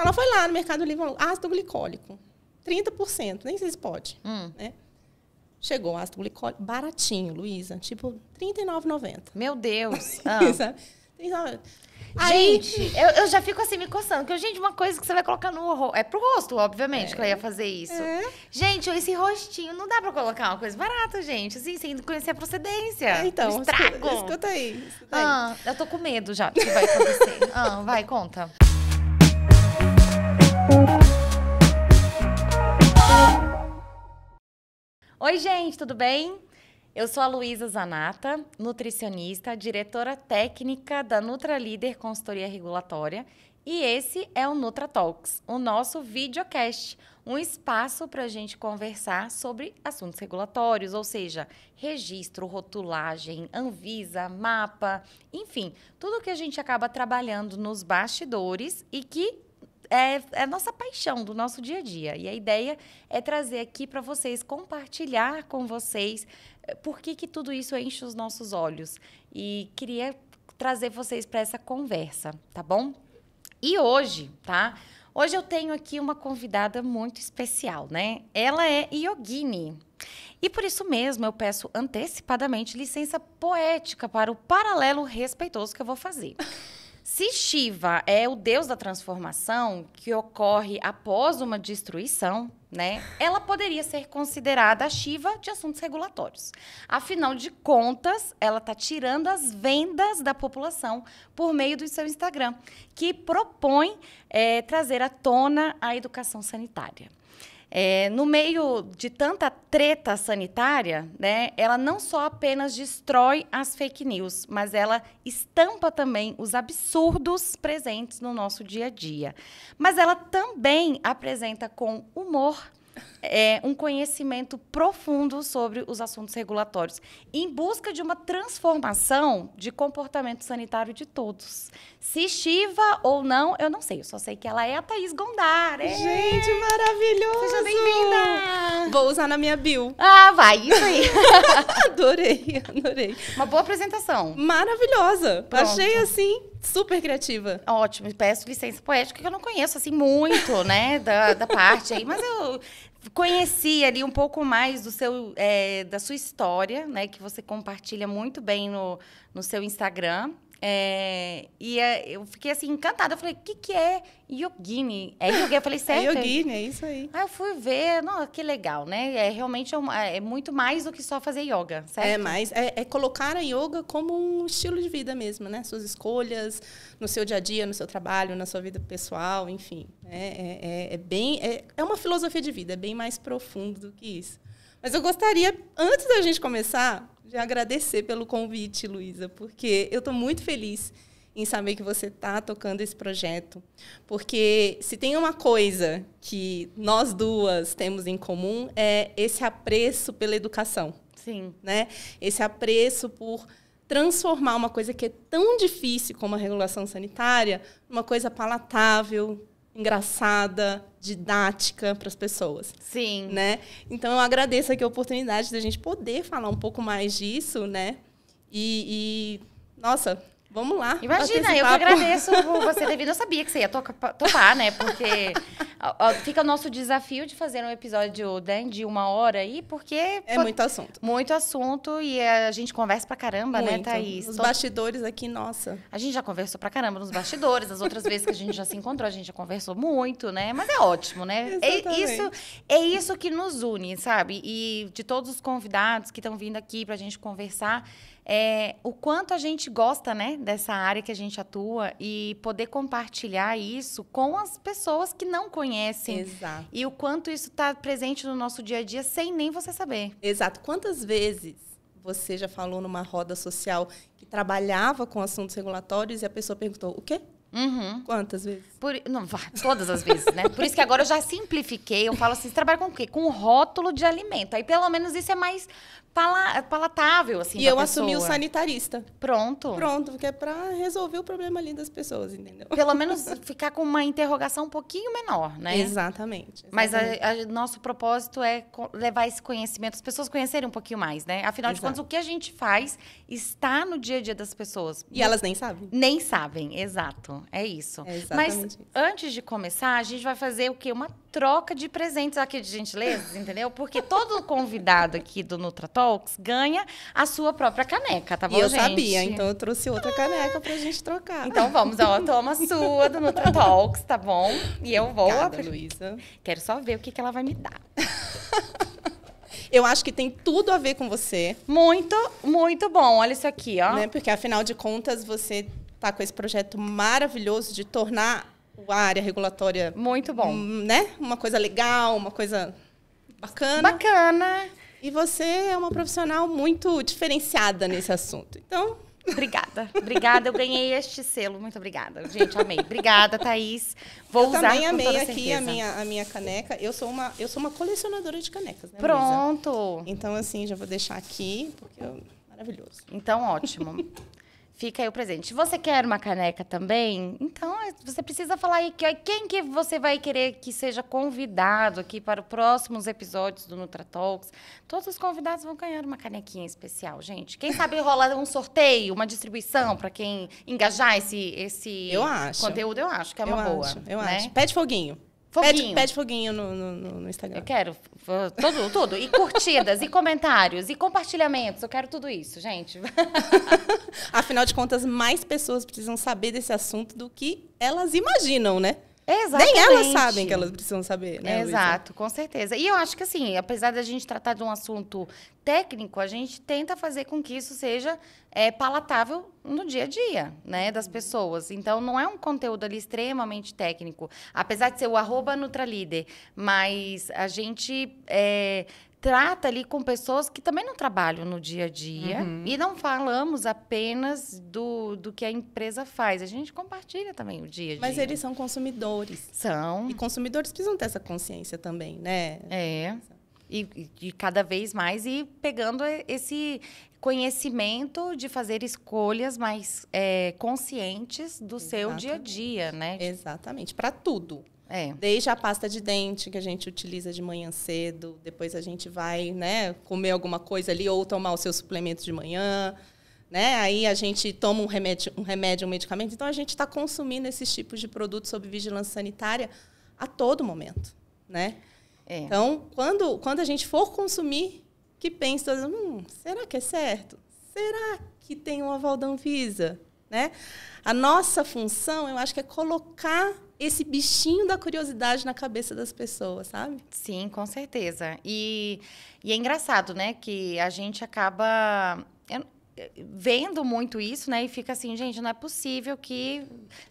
Ela foi lá no Mercado Livre, falou, ácido glicólico, 30%, nem sei se pode, né? Chegou o ácido glicólico, baratinho, Luísa, tipo R$ 39,90. Meu Deus. Gente, eu já fico assim me coçando. Porque, gente, uma coisa que você vai colocar no rosto. É pro rosto, obviamente, que ela ia fazer isso. Gente, esse rostinho não dá pra colocar uma coisa barata, gente. Assim, sem conhecer a procedência. Então, estrago. Escuta aí. Eu tô com medo já do que vai acontecer. Vai, conta. Oi, gente, tudo bem? Eu sou a Luísa Zanata, nutricionista, diretora técnica da NutraLíder Consultoria Regulatória. E esse é o NutraTalks, o nosso videocast, um espaço para a gente conversar sobre assuntos regulatórios, ou seja, registro, rotulagem, Anvisa, mapa, enfim, tudo que a gente acaba trabalhando nos bastidores e que é a nossa paixão do nosso dia a dia. E a ideia é trazer aqui para vocês, compartilhar com vocês por que tudo isso enche os nossos olhos. E queria trazer vocês para essa conversa, tá bom? E hoje, tá? Hoje eu tenho aqui uma convidada muito especial, né? Ela é yogini. E por isso mesmo eu peço antecipadamente licença poética para o paralelo respeitoso que eu vou fazer. Se Shiva é o deus da transformação que ocorre após uma destruição, né, ela poderia ser considerada a Shiva de assuntos regulatórios. Afinal de contas, ela está tirando as vendas da população por meio do seu Instagram, que propõe trazer à tona a educação sanitária. No meio de tanta treta sanitária, né, ela não só apenas destrói as fake news, mas ela estampa também os absurdos presentes no nosso dia a dia. Mas ela também apresenta com humor um conhecimento profundo sobre os assuntos regulatórios, em busca de uma transformação de comportamento sanitário de todos. Se Shiva ou não, eu não sei. Eu só sei que ela é a Thaís Gondar. Gente, maravilhoso! Seja bem-vinda! Vou usar na minha bio. Vai, isso aí. Adorei. Uma boa apresentação. Maravilhosa. Pronto. Achei, assim, super criativa. Ótimo. Peço licença poética, que eu não conheço, assim, muito, né, da parte aí. Mas eu conheci ali um pouco mais da sua história, né, que você compartilha muito bem no seu Instagram. Eu fiquei assim, encantada. Eu falei, o que é yogini? É yogini? Eu falei, certo? É yogini, é isso aí. Aí eu fui ver, que legal, né? Realmente é muito mais do que só fazer yoga, certo? É colocar a yoga como um estilo de vida mesmo, né? Suas escolhas, no seu dia a dia, no seu trabalho, na sua vida pessoal, enfim. É uma filosofia de vida, é bem mais profundo do que isso. Mas eu gostaria, antes da gente começar, de agradecer pelo convite, Luísa, porque eu estou muito feliz em saber que você está tocando esse projeto. Porque se tem uma coisa que nós duas temos em comum, é esse apreço pela educação. Sim. Né? Esse apreço por transformar uma coisa que é tão difícil como a regulação sanitária numa coisa palatável, engraçada, didática para as pessoas. Sim. Né? Então, eu agradeço aqui a oportunidade da gente poder falar um pouco mais disso, né? Nossa, vamos lá. Imagina, eu que agradeço você ter vindo. Eu sabia que você ia topar, né? Porque fica o nosso desafio de fazer um episódio, né, de 1 hora aí, porque... muito assunto. Muito assunto e a gente conversa pra caramba, muito. Né, Thaís? Os bastidores aqui, nossa. A gente já conversou pra caramba nos bastidores. As outras vezes que a gente já se encontrou, a gente já conversou muito, né? Mas é ótimo, né? É isso que nos une, sabe? E de todos os convidados que estão vindo aqui pra gente conversar, o quanto a gente gosta, né, dessa área que a gente atua e poder compartilhar isso com as pessoas que não conhecem. Exato. E o quanto isso está presente no nosso dia a dia sem nem você saber. Exato. Quantas vezes você já falou numa roda social que trabalhava com assuntos regulatórios e a pessoa perguntou, o quê? Uhum. Quantas vezes? Não, todas as vezes, né? Por isso que agora eu já simplifiquei. Eu falo assim, você trabalha com o quê? Com rótulo de alimento. Aí, pelo menos, isso é mais palatável, assim, e eu assumi o sanitarista. Pronto, porque é para resolver o problema ali das pessoas, entendeu? Pelo menos ficar com uma interrogação um pouquinho menor, né? Exatamente. Mas nosso propósito é levar esse conhecimento, as pessoas conhecerem um pouquinho mais, né? Afinal de contas, o que a gente faz está no dia a dia das pessoas. E elas nem sabem. Nem sabem, exato. É isso. É exatamente Mas isso. antes de começar, a gente vai fazer o quê? Uma troca de presentes aqui de gentilezas, entendeu? Porque todo convidado aqui do NutraTalks ganha a sua própria caneca, tá bom, E eu gente? sabia, então eu trouxe outra caneca pra gente trocar. Então vamos, ó, toma a sua do NutraTalks, tá bom? E eu vou... Obrigada, Luísa. Quero só ver o que ela vai me dar. Eu acho que tem tudo a ver com você. Muito, muito bom. Olha isso aqui, ó. Né? Porque, afinal de contas, você está com esse projeto maravilhoso de tornar a área regulatória... Muito bom. Né? Uma coisa legal, uma coisa bacana. Bacana. E você é uma profissional muito diferenciada nesse assunto. Então... Obrigada. Obrigada, eu ganhei este selo. Muito obrigada. Gente, amei. Obrigada, Thaís. Vou usar também com amei toda aqui certeza. a minha caneca. Eu sou uma colecionadora de canecas, né, Luísa? Pronto. Então, assim, já vou deixar aqui, porque maravilhoso. Então, ótimo. Fica aí o presente. Se você quer uma caneca também, então você precisa falar aí quem que você vai querer que seja convidado aqui para os próximos episódios do NutraTalks. Todos os convidados vão ganhar uma canequinha especial, gente. Quem sabe rola um sorteio, uma distribuição para quem engajar esse Eu acho. conteúdo. Eu acho que é uma boa. Eu né? acho. Pede foguinho. Foguinho. Pede foguinho no Instagram. Eu quero tudo. E curtidas, e comentários, e compartilhamentos. Eu quero tudo isso, gente. Afinal de contas, mais pessoas precisam saber desse assunto do que elas imaginam, né? Exatamente. Nem elas sabem que elas precisam saber, né, Luísa? Exato, com certeza. E eu acho que, assim, apesar da gente tratar de um assunto técnico, a gente tenta fazer com que isso seja palatável no dia a dia, né, das pessoas. Então, não é um conteúdo ali extremamente técnico. Apesar de ser o @NutraLíder, mas a gente... trata ali com pessoas que também não trabalham no dia a dia e não falamos apenas do que a empresa faz. A gente compartilha também o dia a dia. Mas eles são consumidores. São. E consumidores precisam ter essa consciência também, né? E cada vez mais ir pegando esse conhecimento de fazer escolhas mais conscientes do seu dia a dia, né? Exatamente, para tudo. Desde a pasta de dente que a gente utiliza de manhã cedo, depois a gente vai, né, comer alguma coisa ali ou tomar o seu suplemento de manhã, né? Aí a gente toma um remédio, um medicamento. Então a gente está consumindo esses tipos de produtos sob vigilância sanitária a todo momento, né? Então, quando a gente for consumir, que pense, será que é certo? Será que tem um aval da Anvisa? Né? A nossa função, eu acho que é colocar esse bichinho da curiosidade na cabeça das pessoas, sabe? Sim, com certeza. E é engraçado, né? Que a gente acaba vendo muito isso, né? E fica assim, gente, não é possível que...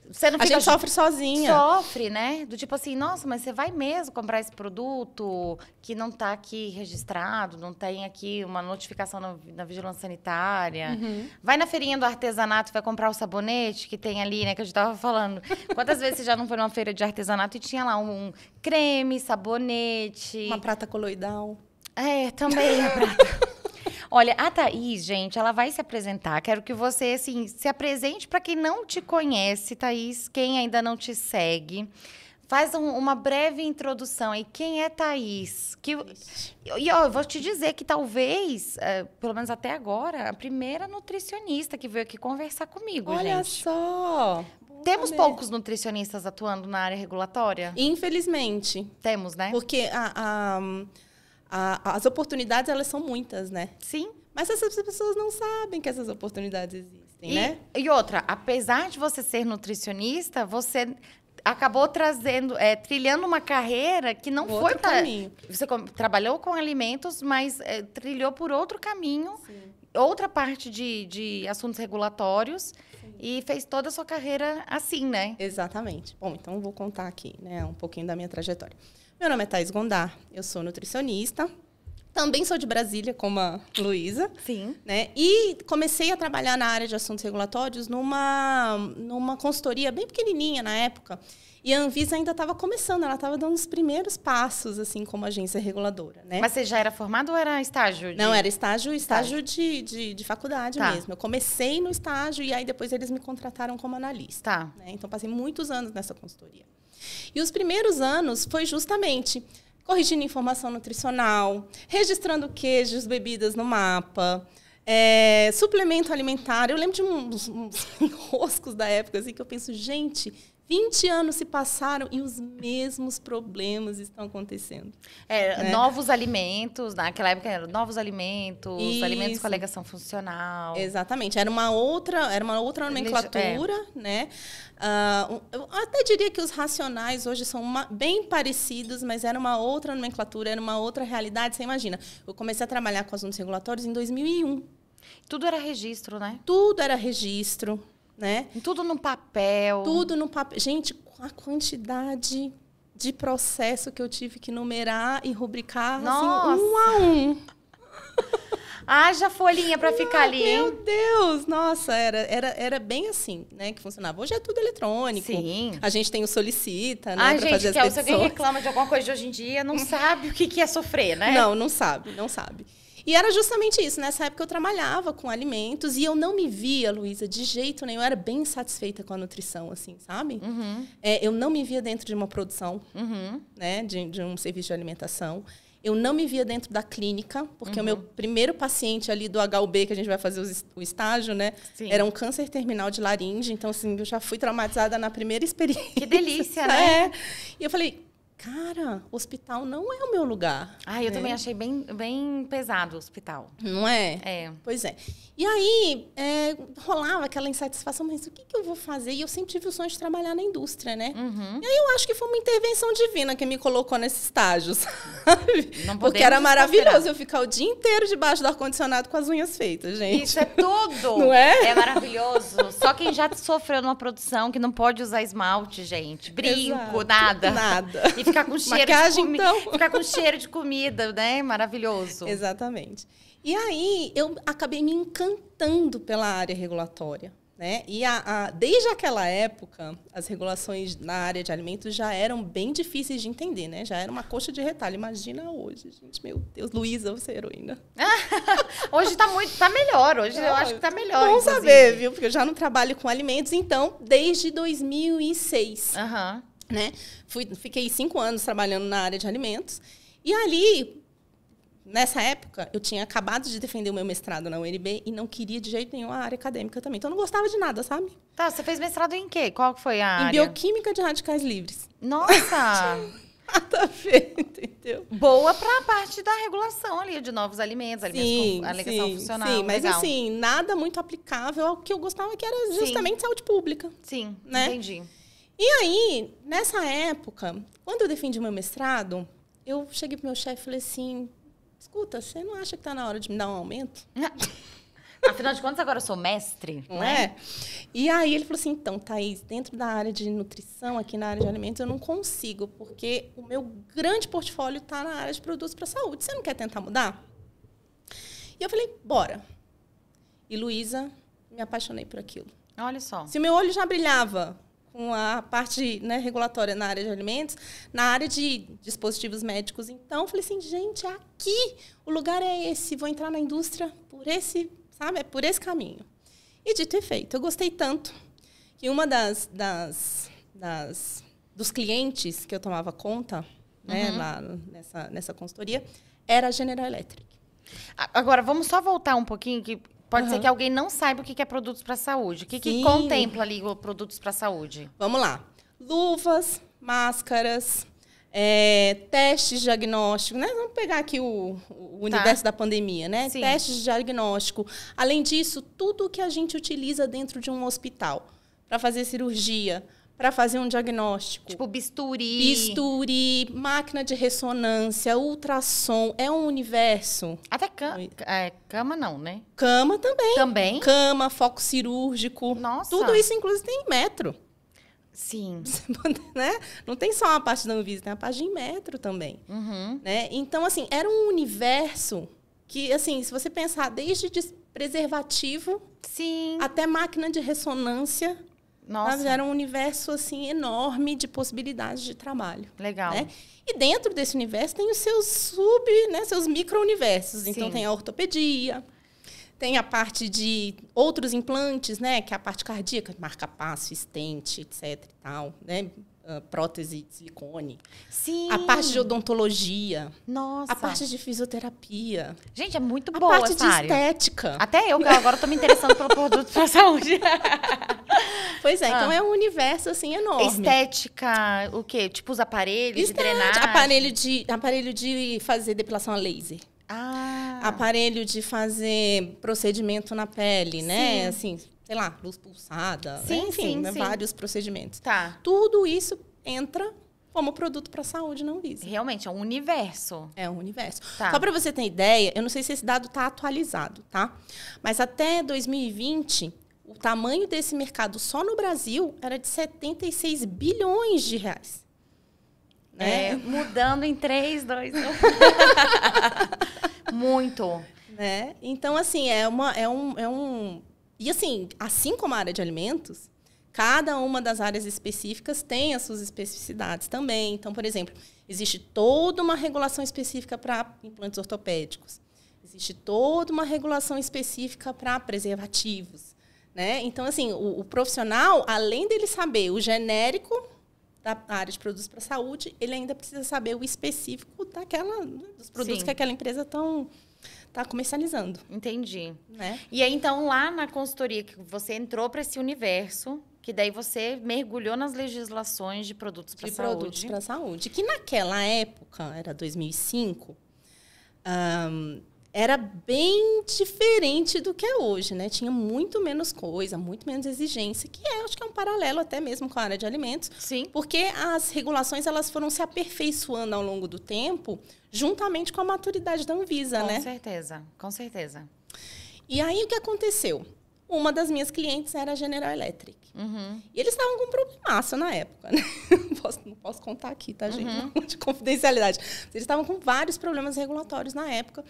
Você não fica... A gente sofre sozinha. Sofre, né? Do tipo assim, nossa, mas você vai mesmo comprar esse produto que não está aqui registrado, não tem aqui uma notificação na vigilância sanitária. Vai na feirinha do artesanato, vai comprar o sabonete que tem ali, né? Que a gente estava falando. Quantas vezes você já não foi numa feira de artesanato e tinha lá um creme, sabonete... Uma prata coloidal. Também a prata. Olha, a Thaís, gente, ela vai se apresentar. Quero que você, assim, se apresente para quem não te conhece, Thaís, quem ainda não te segue. Faz uma breve introdução aí. Quem é Thaís? Eu vou te dizer que talvez, pelo menos até agora, a primeira nutricionista que veio aqui conversar comigo, gente. Olha só! Temos poucos nutricionistas atuando na área regulatória? Infelizmente. Temos, né? Porque as oportunidades, elas são muitas, né? Sim. Mas essas pessoas não sabem que essas oportunidades existem, né? E outra, apesar de você ser nutricionista, você acabou trilhando uma carreira que não foi para... caminho. Você trabalhou com alimentos, mas trilhou por outro caminho, Sim. outra parte de assuntos regulatórios. Sim. E fez toda a sua carreira assim, né? Exatamente. Bom, então eu vou contar aqui, né, um pouquinho da minha trajetória. Meu nome é Thaís Gondar, eu sou nutricionista. Também sou de Brasília, como a Luísa. Sim. Né? E comecei a trabalhar na área de assuntos regulatórios numa consultoria bem pequenininha na época. E a Anvisa ainda estava começando, ela estava dando os primeiros passos, assim, como agência reguladora. Né? Mas você já era formado ou era estágio? Não, era estágio de faculdade mesmo. Eu comecei no estágio e aí depois eles me contrataram como analista. Né? Então, passei muitos anos nessa consultoria. E os primeiros anos foi justamente corrigindo informação nutricional, registrando queijos, bebidas no mapa, Suplemento alimentar. Eu lembro de uns enroscos da época, assim, que eu penso, gente, 20 anos se passaram e os mesmos problemas estão acontecendo. Novos alimentos, naquela época eram novos alimentos, Isso. alimentos com alegação funcional. Exatamente. Era uma outra nomenclatura, né? Eu até diria que os racionais hoje são bem parecidos, mas era uma outra nomenclatura, era uma outra realidade. Você imagina, eu comecei a trabalhar com assuntos regulatórios em 2001. Tudo era registro, né? Tudo era registro, né? Tudo no papel. Tudo no papel. Gente, a quantidade de processo que eu tive que numerar e rubricar, Nossa. assim, um a um. Haja folhinha para ficar ali, hein? Meu Deus! Nossa, era bem assim, né, que funcionava. Hoje é tudo eletrônico. Sim. A gente tem o Solicita, né, Ai, pra gente, fazer as se alguém petições. reclama de alguma coisa de hoje em dia, não sabe o que é sofrer, né? Não sabe. E era justamente isso. Nessa época eu trabalhava com alimentos e eu não me via, Luísa, de jeito nenhum. Eu era bem satisfeita com a nutrição, assim, sabe? Uhum. Eu não me via dentro de uma produção, né, de um serviço de alimentação. Eu não me via dentro da clínica, porque o meu primeiro paciente ali do HUB, que a gente vai fazer o estágio, né, Sim. era um câncer terminal de laringe. Então, assim, eu já fui traumatizada na primeira experiência. Que delícia, né? E eu falei, cara, hospital não é o meu lugar. Ai, eu também achei bem pesado o hospital. Não é? É. Pois é. E aí, rolava aquela insatisfação, mas o que eu vou fazer? E eu sempre tive o sonho de trabalhar na indústria, né? Uhum. E aí eu acho que foi uma intervenção divina que me colocou nesse estágio, sabe? Não Porque era podemos maravilhoso desconsiderar. eu ficar o dia inteiro debaixo do ar-condicionado com as unhas feitas, gente. Isso é tudo! Não é? É maravilhoso. Só quem já sofreu numa produção que não pode usar esmalte, gente. Brinco, Exato. nada. Nada. E ficar com cheiro Maquiagem, de comida. então. Ficar com cheiro de comida, né? Maravilhoso. Exatamente. E aí, eu acabei me encantando pela área regulatória, né? E desde aquela época, as regulações na área de alimentos já eram bem difíceis de entender, né? Já era uma coxa de retalho. Imagina hoje, gente. Meu Deus, Luísa, você é heroína. Hoje tá melhor. Hoje eu acho que tá melhor. Bom inclusive. saber, viu? Porque eu já não trabalho com alimentos, então, desde 2006. Aham. Né? Fiquei 5 anos trabalhando na área de alimentos. E ali, nessa época, eu tinha acabado de defender o meu mestrado na UNB e não queria de jeito nenhum a área acadêmica também. Então, eu não gostava de nada, sabe? Tá, você fez mestrado em quê? Qual que foi a Em área? bioquímica de radicais livres. Nossa! Nada a ver, entendeu? Boa para a parte da regulação ali, de novos alimentos, alimentos com alegação funcional. Sim, mas legal. assim, nada muito aplicável ao que eu gostava, que era justamente saúde pública. Sim, né? entendi. E aí, nessa época, quando eu defendi o meu mestrado, eu cheguei pro meu chefe e falei assim, escuta, você não acha que está na hora de me dar um aumento? Afinal de contas, agora eu sou mestre, Não né? é? E aí ele falou assim, então, Thaís, dentro da área de nutrição, aqui na área de alimentos, eu não consigo, porque o meu grande portfólio está na área de produtos para a saúde. Você não quer tentar mudar? E eu falei, bora. E, Luísa, me apaixonei por aquilo. Olha só. Se o meu olho já brilhava com a parte, né, regulatória na área de alimentos, na área de dispositivos médicos, então, eu falei assim, gente, aqui o lugar é esse, vou entrar na indústria por esse, sabe, por esse caminho. E dito e feito, eu gostei tanto que uma dos clientes que eu tomava conta, né, lá nessa consultoria, era a General Electric. Agora, vamos só voltar um pouquinho, que pode ser que alguém não saiba o que é produtos para a saúde. O que contempla ali o produtos para a saúde? Vamos lá. Luvas, máscaras, testes diagnósticos, né? Vamos pegar aqui o universo da pandemia, né? Sim. Testes de diagnóstico. Além disso, tudo que a gente utiliza dentro de um hospital para fazer cirurgia, para fazer um diagnóstico. Tipo bisturi. Máquina de ressonância, ultrassom. É um universo. Até cama não, né? Cama também. Também? Cama, foco cirúrgico. Nossa. Tudo isso, inclusive, tem em metro. Sim. Né? Não tem só a parte da Anvisa, tem a parte de metro também. Uhum. Né? Então, assim, era um universo que, assim, se você pensar desde preservativo Sim. até máquina de ressonância, Nossa. sabe? Era um universo assim, enorme de possibilidades de trabalho. Legal. Né? E dentro desse universo tem os seus seus micro-universos. Então, Sim. tem a ortopedia, tem a parte de outros implantes, né? Que é a parte cardíaca, marca-passo, estente, etc. E tal, né? prótese de silicone. Sim. A parte de odontologia. Nossa. A parte de fisioterapia. Gente, é muito boa A parte essa de área. estética. Até eu, que agora tô me interessando pelo produto pra saúde. Pois é, então é um universo, assim, enorme. Estética, o quê? Tipo os aparelhos de drenagem? Aparelho de fazer depilação a laser. Aparelho de fazer procedimento na pele, né? Assim, sei lá, luz pulsada. Sim, né? Enfim, sim. vários procedimentos. Tá. Tudo isso entra como produto para a saúde na Anvisa. Realmente, é um universo. É um universo. Tá. Só para você ter ideia, eu não sei se esse dado está atualizado, tá? Mas até 2020, o tamanho desse mercado só no Brasil era de 76 bilhões de reais. Né? Mudando em 3, 2, 1. Muito. Né? Então, assim, E, assim como a área de alimentos, cada uma das áreas específicas tem as suas especificidades também. Então, por exemplo, existe toda uma regulação específica para implantes ortopédicos. Existe toda uma regulação específica para preservativos. Né? Então, assim, o profissional, além dele saber o genérico da área de produtos para a saúde, ele ainda precisa saber o específico dos produtos que aquela empresa está comercializando. Entendi. Né? E aí, então, lá na consultoria, que você entrou para esse universo, que daí você mergulhou nas legislações de produtos para a saúde. De produtos para a saúde. Que naquela época, era 2005, era bem diferente do que é hoje, né? Tinha muito menos coisa, muito menos exigência, acho que é um paralelo até mesmo com a área de alimentos. Sim. Porque as regulações elas foram se aperfeiçoando ao longo do tempo, juntamente com a maturidade da Anvisa, né? Com certeza, com certeza. E aí, o que aconteceu? Uma das minhas clientes era a General Electric. Uhum. E eles estavam com um problemaço na época, né? Não posso contar aqui, tá, gente? De confidencialidade. Eles estavam com vários problemas regulatórios na época.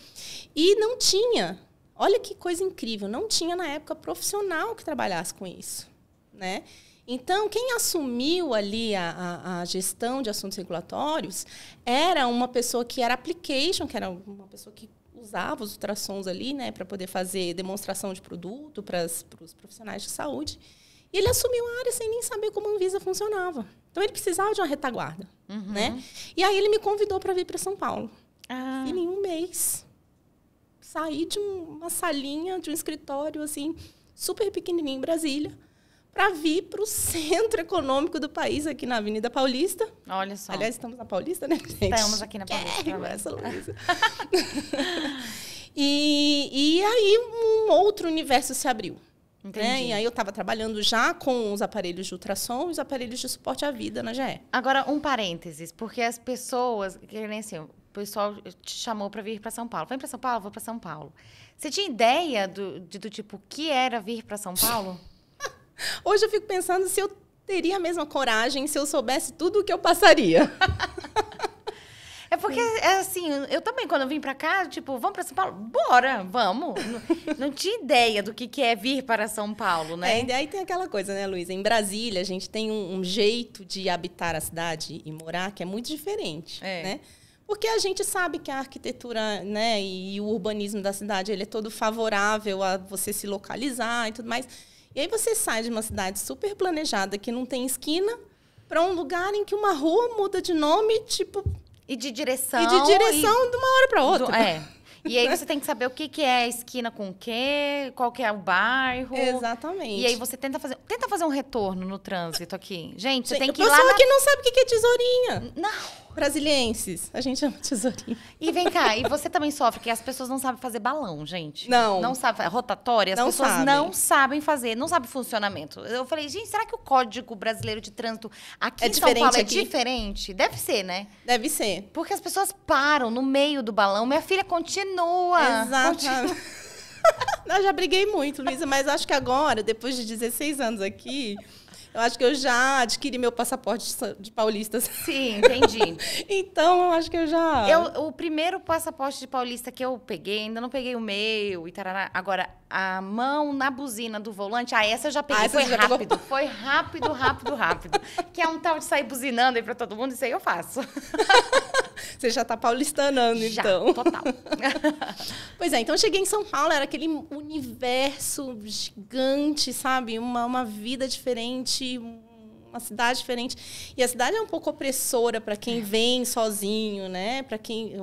E não tinha, olha que coisa incrível, não tinha na época profissional que trabalhasse com isso, né? Então, quem assumiu ali a gestão de assuntos regulatórios era uma pessoa que era application, que era uma pessoa que usava os ultrassons ali, né, para poder fazer demonstração de produto para os profissionais de saúde. E ele assumiu a área sem nem saber como a Anvisa funcionava. Então, ele precisava de uma retaguarda. Né? E aí, ele me convidou para vir para São Paulo. E em um mês, saí de uma salinha, de um escritório assim, super pequenininho em Brasília, para vir para o centro econômico do país, aqui na Avenida Paulista. Olha só. Aliás, estamos na Paulista, né, gente? Estamos aqui na Paulista. Essa Luísa. E aí um outro universo se abriu. Entendi. Né? E aí eu estava trabalhando já com os aparelhos de ultrassom e os aparelhos de suporte à vida na GE. Agora, um parênteses, porque as pessoas, que nem assim, o pessoal te chamou para vir para São Paulo. Vem para São Paulo? Vou para São Paulo. Você tinha ideia do tipo, o que era vir para São Paulo? Hoje eu fico pensando se eu teria a mesma coragem se eu soubesse tudo o que eu passaria. É porque, assim, eu também, quando eu vim pra cá, tipo, vamos pra São Paulo? Bora, vamos. Não tinha ideia do que é vir para São Paulo, né? E aí tem aquela coisa, né, Luísa? Em Brasília, a gente tem um jeito de habitar a cidade e morar que é muito diferente, né? Porque a gente sabe que a arquitetura, né, e o urbanismo da cidade, ele é todo favorável a você se localizar e tudo mais. E aí você sai de uma cidade super planejada, que não tem esquina, para um lugar em que uma rua muda de nome, tipo... E de direção. De uma hora para outra. E aí você tem que saber o que é a esquina com o quê, qual que é o bairro. Exatamente. E aí você tenta fazer um retorno no trânsito aqui. Gente, você tem que ir lá... pessoa que não sabe o que é tesourinha. Não. Brasilienses. A gente chama tesourinha. E vem cá, e você também sofre, que as pessoas não sabem fazer balão, gente. Não. Não sabem. Rotatória, as pessoas não sabem fazer, não sabem funcionamento. Eu falei, gente, será que o Código Brasileiro de Trânsito aqui em São Paulo é diferente? Deve ser, né? Deve ser. Porque as pessoas param no meio do balão. Minha filha continua. Exatamente. Eu já briguei muito, Luísa, mas acho que agora, depois de 16 anos aqui... Eu acho que eu já adquiri meu passaporte de paulista. Sim, entendi. Então, eu acho que eu já... O primeiro passaporte de paulista que eu peguei, ainda não peguei o meu e tarará. Agora, a mão na buzina do volante, essa eu já peguei. Foi rápido. Foi rápido. Que é um tal de sair buzinando aí pra todo mundo, isso aí eu faço. Você já tá paulistanando, então. Já, total. Pois é, então eu cheguei em São Paulo, era aquele universo gigante, sabe? Uma vida diferente, uma uma cidade diferente. E a cidade é um pouco opressora para quem vem sozinho, né? Para quem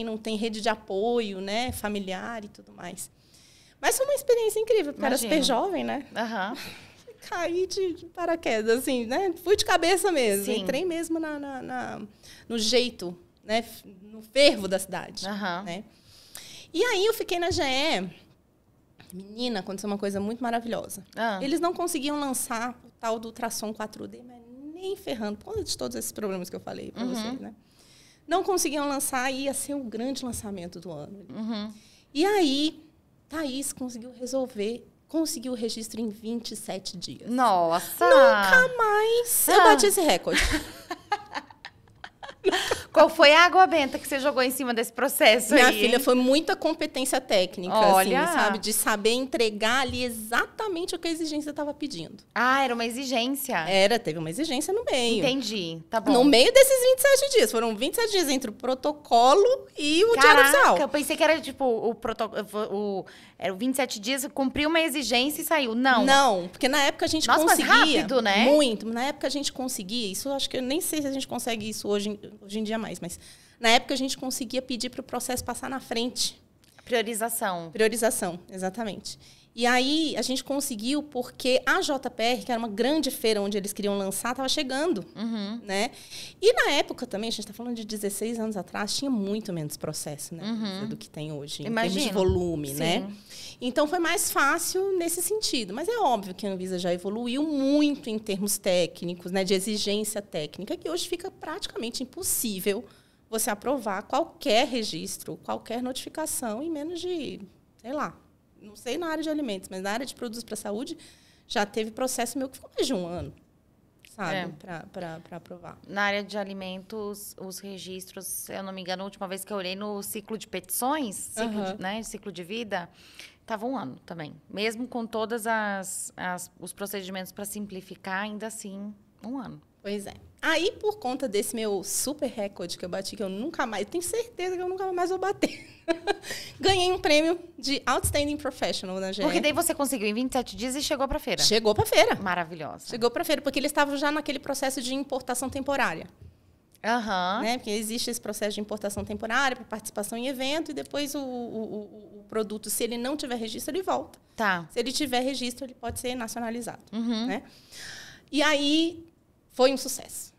não tem rede de apoio, né? Familiar e tudo mais. Mas foi uma experiência incrível, porque era super jovem, né? Caí de paraquedas, assim, né? Fui de cabeça mesmo. Sim. Entrei mesmo no jeito, né? No fervo da cidade, né? E aí eu fiquei na GE. Menina, aconteceu uma coisa muito maravilhosa. Eles não conseguiam lançar o tal do ultrassom 4D, mas nem ferrando, por conta de todos esses problemas que eu falei para vocês, né? Não conseguiam lançar e ia ser o grande lançamento do ano. E aí, Thaís conseguiu o registro em 27 dias. Nossa! Nunca mais eu bati esse recorde. Qual foi a água benta que você jogou em cima desse processo Minha aí? filha, foi muita competência técnica, olha, assim, sabe? De saber entregar ali exatamente o que a exigência estava pedindo. Era uma exigência? Teve uma exigência no meio. Entendi, tá bom. No meio desses 27 dias. Foram 27 dias entre o protocolo e o diário oficial. Eu pensei que era, tipo, o protocolo... Era 27 dias, cumpriu uma exigência e saiu. Não, porque na época a gente conseguia... Nossa, mas rápido, né? Muito. Na época a gente conseguia, isso eu acho que eu nem sei se a gente consegue isso hoje em dia mais, mas na época a gente conseguia pedir para o processo passar na frente. Priorização, exatamente. E aí a gente conseguiu porque a JPR, que era uma grande feira onde eles queriam lançar, estava chegando, né? E na época também, a gente está falando de 16 anos atrás, tinha muito menos processo, né? Do que tem hoje, em termos de volume, né? Então, foi mais fácil nesse sentido. Mas é óbvio que a Anvisa já evoluiu muito em termos técnicos, né? De exigência técnica, que hoje fica praticamente impossível você aprovar qualquer registro, qualquer notificação em menos de, sei lá, não sei na área de alimentos, mas na área de produtos para a saúde, já teve processo meu que ficou mais de um ano, sabe, para aprovar. Na área de alimentos, os registros, se eu não me engano, a última vez que eu olhei no ciclo de petições, ciclo de vida, estava um ano também. Mesmo com todos os procedimentos para simplificar, ainda assim, um ano. Pois é. Aí, por conta desse meu super recorde que eu bati, que eu nunca mais... Tenho certeza que eu nunca mais vou bater. Ganhei um prêmio de Outstanding Professional na GE. Porque daí você conseguiu em 27 dias e chegou para a feira. Chegou para a feira. Maravilhosa. Chegou para a feira, porque eles estavam já naquele processo de importação temporária. Né? Porque existe esse processo de importação temporária para participação em evento e depois o produto, se ele não tiver registro, ele volta. Se ele tiver registro, ele pode ser nacionalizado. Né? E aí, foi um sucesso.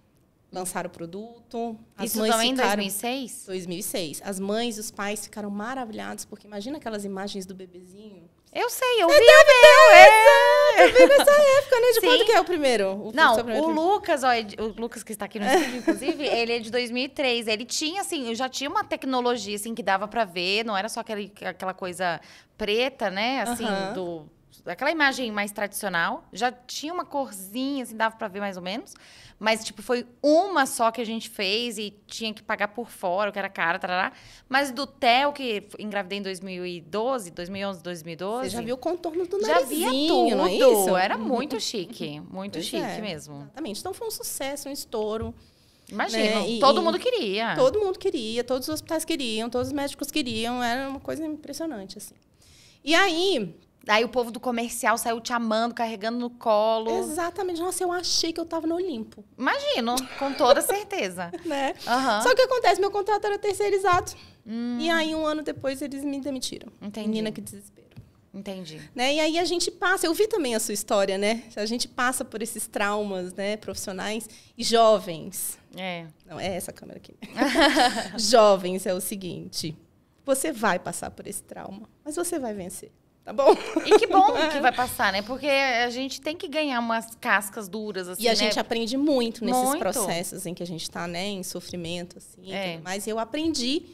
Lançaram o produto. Isso também em 2006? 2006. As mães e os pais ficaram maravilhados, porque imagina aquelas imagens do bebezinho. Eu sei, eu vi. Eu vi nessa época, né? De quando que é o primeiro? O Lucas, o Lucas que está aqui no estúdio, inclusive, ele é de 2003. Ele tinha, assim, já tinha uma tecnologia, assim, que dava para ver. Não era só aquela coisa preta, né? Assim, aquela imagem mais tradicional. Já tinha uma corzinha, assim, dava para ver mais ou menos. Mas, tipo, foi uma só que a gente fez e tinha que pagar por fora, o que era caro, tarará. Mas do Theo, que engravidei em 2011, 2012... Você já viu o contorno do narizinho, já via tudo. Não é isso? Era muito chique. Muito chique mesmo. Exatamente. Então, foi um sucesso, um estouro. Imagina, né? Todo mundo queria. Todo mundo queria, todos os hospitais queriam, todos os médicos queriam. Era uma coisa impressionante, assim. E aí... Aí o povo do comercial saiu te amando, carregando no colo. Exatamente. Nossa, eu achei que eu estava no Olimpo. Imagino, com toda certeza. Né? Só que o que acontece? Meu contrato era terceirizado. E aí, um ano depois, eles me demitiram. Entendi. Menina, que desespero. Entendi. Né? E aí, a gente passa... Eu vi também a sua história, né? A gente passa por esses traumas, né? Profissionais e jovens. Não, é essa câmera aqui. Jovens é o seguinte. Você vai passar por esse trauma, mas você vai vencer. Tá bom? E que bom que vai passar, né? Porque a gente tem que ganhar umas cascas duras, assim, e a gente aprende muito nesses processos em que a gente está, né? Em sofrimento, assim. Mas eu aprendi...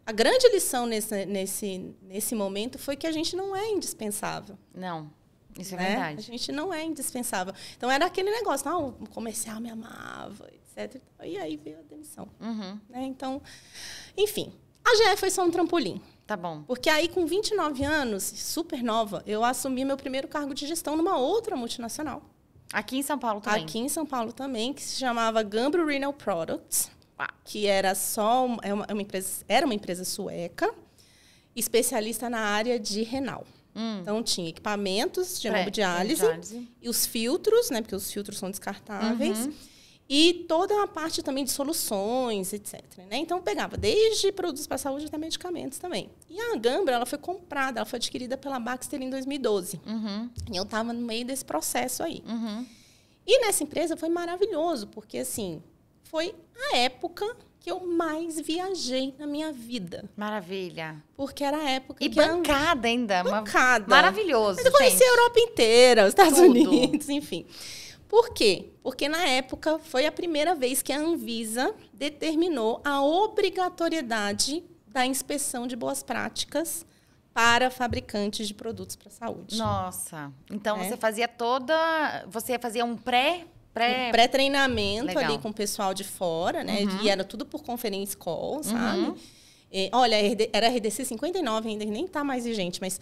A grande lição nesse momento foi que a gente não é indispensável. Não, isso é né? verdade. A gente não é indispensável. Então, era aquele negócio. Não, o comercial me amava, etc. E aí veio a demissão. Né? Então, enfim. A GE foi só um trampolim. Tá bom. Porque aí, com 29 anos, super nova, eu assumi meu primeiro cargo de gestão numa outra multinacional. Aqui em São Paulo também? Aqui em São Paulo também, que se chamava Gambro Renal Products, que era era uma empresa sueca, especialista na área de renal. Então, tinha equipamentos de hemodiálise e os filtros, né? Porque os filtros são descartáveis. E toda a parte também de soluções, etc. Né? Então, pegava desde produtos para a saúde até medicamentos também. E a Gambra, ela foi comprada, ela foi adquirida pela Baxter em 2012. E eu estava no meio desse processo aí. E nessa empresa foi maravilhoso, porque, assim, foi a época que eu mais viajei na minha vida. Maravilha. Porque era a época e que... bancada ainda. Bancada. Maravilhoso, mas eu conheci a Europa inteira, os Estados Unidos, enfim. Por quê? Porque, na época, foi a primeira vez que a Anvisa determinou a obrigatoriedade da inspeção de boas práticas para fabricantes de produtos para a saúde. Nossa. Então, você fazia Você fazia um pré-treinamento ali com o pessoal de fora, né? E era tudo por conference call, sabe? Olha, era RDC 59 ainda, nem está mais vigente, mas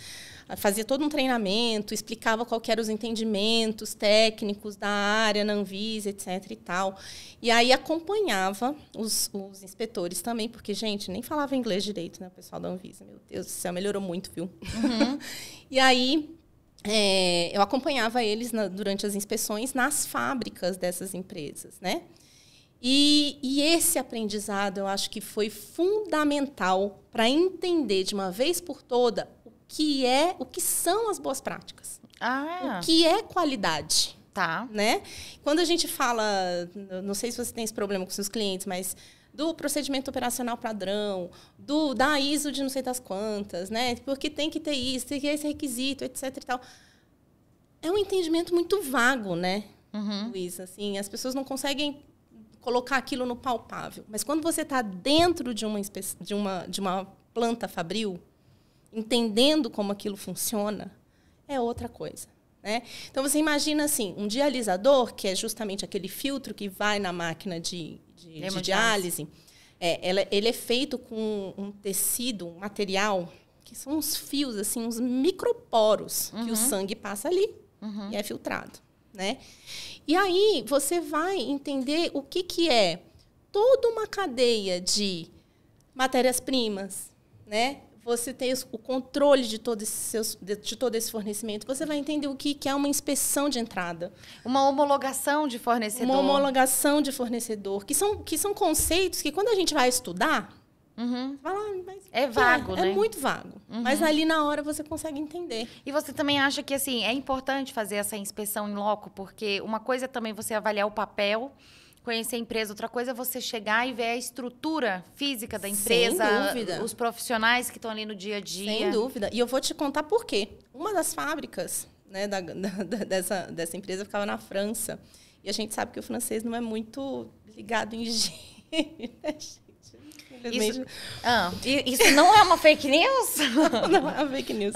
fazia todo um treinamento, explicava qual que eram os entendimentos técnicos da área na Anvisa, etc. e tal. E aí acompanhava os inspetores também, porque, gente, nem falava inglês direito, né, o pessoal da Anvisa. Meu Deus do céu, melhorou muito, viu? E aí... eu acompanhava eles durante as inspeções nas fábricas dessas empresas, né? E esse aprendizado, eu acho que foi fundamental para entender de uma vez por toda o que são as boas práticas. O que é qualidade. Tá. Né? Quando a gente fala, não sei se você tem esse problema com seus clientes, mas do procedimento operacional padrão, da ISO de não sei das quantas, né? Porque tem que ter isso, tem que ter esse requisito, etc. e tal. É um entendimento muito vago, né, Luísa? Assim, as pessoas não conseguem colocar aquilo no palpável. Mas quando você está dentro de uma planta fabril, entendendo como aquilo funciona, é outra coisa. Né? Então, você imagina assim, um dialisador, que é justamente aquele filtro que vai na máquina de diálise, ele é feito com um tecido, um material, que são uns fios, assim, uns microporos, que o sangue passa ali e é filtrado. Né? E aí você vai entender o que é toda uma cadeia de matérias-primas, né? Você tem o controle de todo esse fornecimento. Você vai entender o que é uma inspeção de entrada. Uma homologação de fornecedor. Uma homologação de fornecedor. Que são conceitos que, quando a gente vai estudar, vai lá, é vago, né? É muito vago. Mas ali, na hora, você consegue entender. E você também acha que, assim, é importante fazer essa inspeção em loco? Porque uma coisa é também você avaliar o papel, conhecer a empresa. Outra coisa é você chegar e ver a estrutura física da empresa. Sem dúvida. Os profissionais que estão ali no dia a dia. Sem dúvida. E eu vou te contar por quê. Uma das fábricas, né, dessa empresa ficava na França. E a gente sabe que o francês não é muito ligado em higiene, né, gente? Isso não é uma fake news? Não é uma fake news.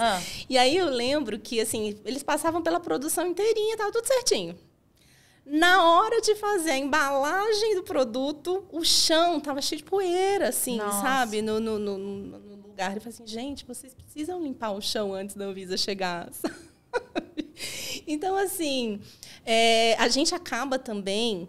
E aí eu lembro que, assim, eles passavam pela produção inteirinha, estava tudo certinho. Na hora de fazer a embalagem do produto, o chão estava cheio de poeira, assim, sabe? No lugar. Eu falei assim, gente, vocês precisam limpar o chão antes da Anvisa chegar, sabe? Então, assim, a gente acaba também,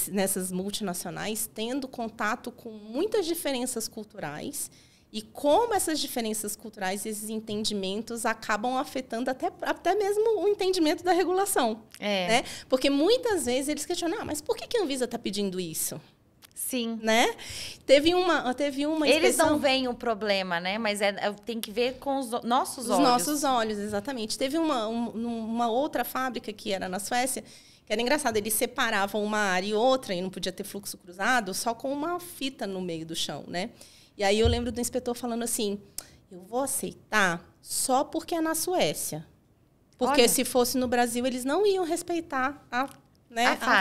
nessas multinacionais, tendo contato com muitas diferenças culturais. E como essas diferenças culturais, esses entendimentos, acabam afetando até mesmo o entendimento da regulação. Né? Porque muitas vezes eles questionam, mas por que a Anvisa está pedindo isso? Sim. Né? Teve uma Eles não veem o problema, né? Mas tem que ver com os nossos olhos. Os nossos olhos, exatamente. Teve uma outra fábrica que era na Suécia, que era engraçado. Eles separavam uma área e outra, e não podia ter fluxo cruzado, só com uma fita no meio do chão, né? E aí eu lembro do inspetor falando assim, eu vou aceitar só porque é na Suécia. Porque se fosse no Brasil, eles não iam respeitar a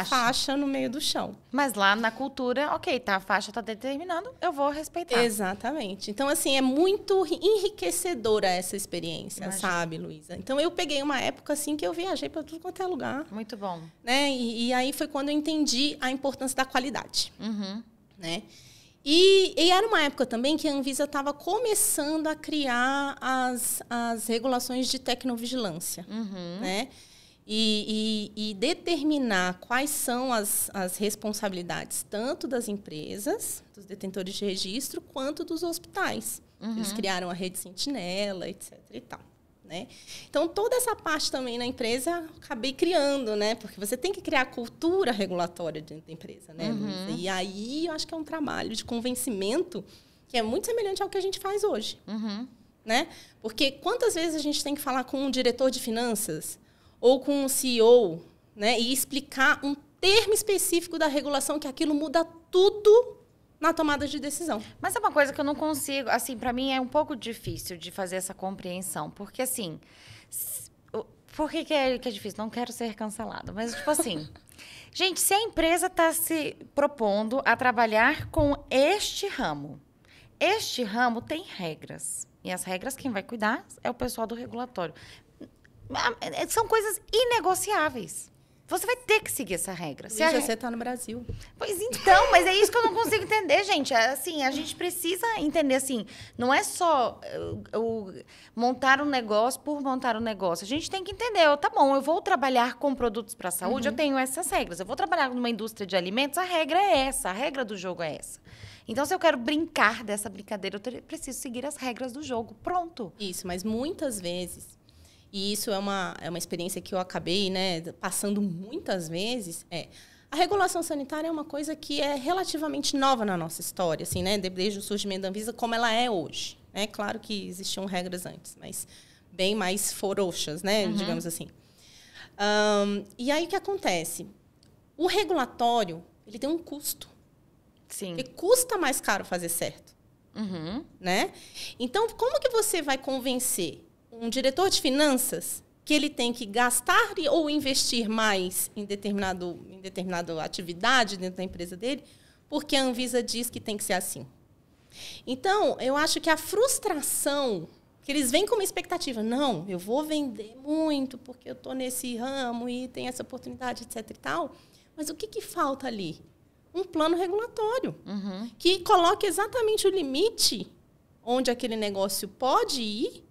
faixa no meio do chão. Mas lá na cultura, ok, tá, a faixa está determinando, eu vou respeitar. Exatamente. Então, assim, é muito enriquecedora essa experiência, sabe, Luísa? Então, eu peguei uma época, assim, que eu viajei para tudo quanto é lugar. Muito bom. Né? E aí foi quando eu entendi a importância da qualidade. Né? E era uma época também que a Anvisa estava começando a criar as regulações de tecnovigilância, né? E determinar quais são as responsabilidades tanto das empresas, dos detentores de registro, quanto dos hospitais. Eles criaram a rede Sentinela, etc. e tal. né? Então, toda essa parte também na empresa eu acabei criando, né? Porque você tem que criar a cultura regulatória dentro da empresa, né, Luísa? E aí, eu acho que é um trabalho de convencimento que é muito semelhante ao que a gente faz hoje, né? Porque quantas vezes a gente tem que falar com um diretor de finanças ou com um CEO, né? E explicar um termo específico da regulação que aquilo muda tudo na tomada de decisão. Mas é uma coisa que eu não consigo, assim, para mim é um pouco difícil de fazer essa compreensão, porque assim, por que é difícil? Não quero ser cancelada, mas tipo assim, gente, se a empresa está se propondo a trabalhar com este ramo tem regras, e as regras quem vai cuidar é o pessoal do regulatório. São coisas inegociáveis. Você vai ter que seguir essa regra. Você está no Brasil. Pois então, mas é isso que eu não consigo entender, gente. Assim, a gente precisa entender, assim, não é só montar um negócio por montar um negócio. A gente tem que entender, tá bom, eu vou trabalhar com produtos para a saúde, eu tenho essas regras. Eu vou trabalhar numa indústria de alimentos, a regra é essa, a regra do jogo é essa. Então, se eu quero brincar dessa brincadeira, eu preciso seguir as regras do jogo. Pronto. Isso, mas muitas vezes... E isso é uma experiência que eu acabei, né, passando muitas vezes. A regulação sanitária é uma coisa que é relativamente nova na nossa história, assim, né, desde o surgimento da Anvisa, como ela é hoje. É claro que existiam regras antes, mas bem mais frouxas, né, digamos assim. E aí, o que acontece? O regulatório, ele tem um custo. Sim. Porque custa mais caro fazer certo. Né? Então, como que você vai convencer um diretor de finanças que ele tem que gastar ou investir mais em determinada atividade dentro da empresa dele, porque a Anvisa diz que tem que ser assim? Então, eu acho que a frustração, que eles vêm com uma expectativa, não, eu vou vender muito porque eu estou nesse ramo e tem essa oportunidade, etc. e tal, mas o que falta ali? Um plano regulatório que coloque exatamente o limite onde aquele negócio pode ir,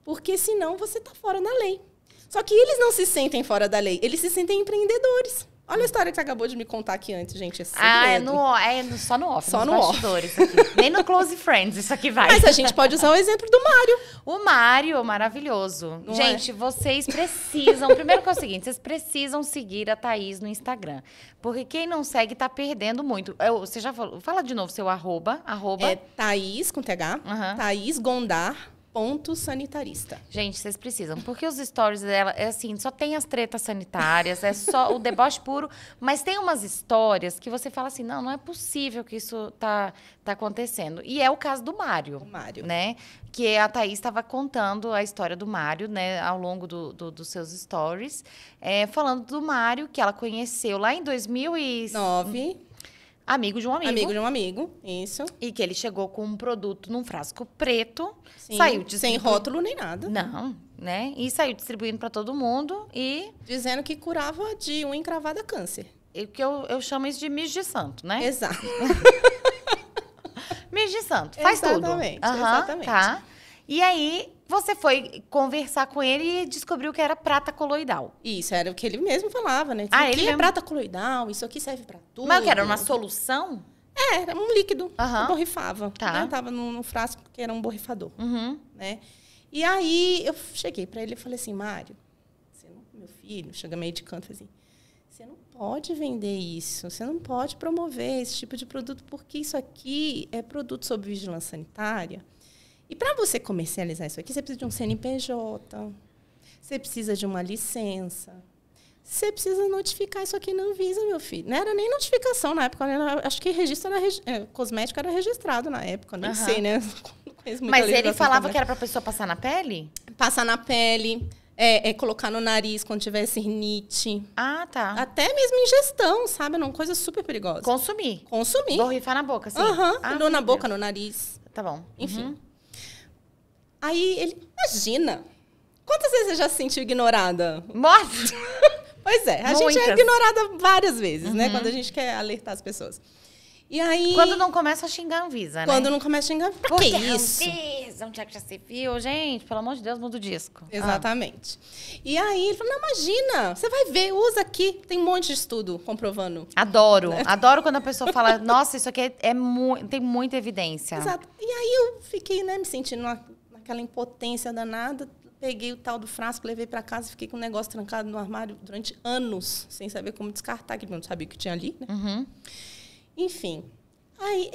porque senão você está fora da lei. Só que eles não se sentem fora da lei, eles se sentem empreendedores. Olha a história que você acabou de me contar aqui antes, gente. É só no off, só nos no bastidores. Aqui. Nem no Close Friends isso aqui vai. Mas a gente pode usar o exemplo do Mário. O Mário, maravilhoso. Não gente, vocês precisam... Primeiro que é o seguinte, vocês precisam seguir a Thaís no Instagram. Porque quem não segue tá perdendo muito. Você já falou... Fala de novo seu arroba. É Thaís, com TH. Thaís Gondar. _sanitarista. Gente, vocês precisam, porque os stories dela, é assim, só tem as tretas sanitárias, é só o deboche puro, mas tem umas histórias que você fala assim, não é possível que isso tá acontecendo. E é o caso do Mário. O Mário. Né? Que a Thaís estava contando a história do Mário, né, ao longo dos seus stories, falando do Mário, que ela conheceu lá em 2009. Amigo de um amigo. Amigo de um amigo, isso. E que ele chegou com um produto num frasco preto. Sim, saiu sem rótulo nem nada. Não, né? E saiu distribuindo para todo mundo e... Dizendo que curava de unha encravada câncer. E que eu chamo isso de mijo de santo, né? Exato. Mijo de santo, faz tudo. Exatamente. Tá. E aí, você foi conversar com ele e descobriu que era prata coloidal. Isso, era o que ele mesmo falava, né? Isso ele aqui é prata coloidal, isso aqui serve pra tudo. Mas que era uma solução? Era um líquido que borrifava. Tá. Né? Tava num frasco que era um borrifador. Né? E aí, eu cheguei pra ele e falei assim, Mário, meu filho, chega meio de canto, assim, você não pode vender isso, você não pode promover esse tipo de produto, porque isso aqui é produto sob vigilância sanitária. E para você comercializar isso aqui, você precisa de um CNPJ, você precisa de uma licença, você precisa notificar isso aqui na Anvisa, meu filho. Não era nem notificação na época, acho que registro era cosmético era registrado na época, nem sei, né? Mas ele falava que era para a pessoa passar na pele? Passar na pele, colocar no nariz quando tivesse rinite. Ah, tá. Até mesmo ingestão, sabe? É uma coisa super perigosa. Consumir. Borrifar na boca, sim. Na boca, no nariz. Tá bom. Enfim. Aí ele, imagina, quantas vezes você já se sentiu ignorada? Morte! Pois é, a gente é ignorada várias vezes, né? Quando a gente quer alertar as pessoas. E aí... Quando não começa a xingar a Anvisa, né? Quando não começa a xingar, pra que isso? Anvisa, onde é que já se viu? Gente, pelo amor de Deus, muda o disco. Exatamente. E aí ele falou, não, imagina, você vai ver, usa aqui. Tem um monte de estudo comprovando. Adoro. Né? Adoro quando a pessoa fala, nossa, isso aqui tem muita evidência. Exato. E aí eu fiquei, né, me sentindo naquela impotência danada. peguei o tal do frasco, levei para casa e fiquei com o negócio trancado no armário durante anos, sem saber como descartar, que eu não sabia o que tinha ali, né? Uhum. Enfim. Aí,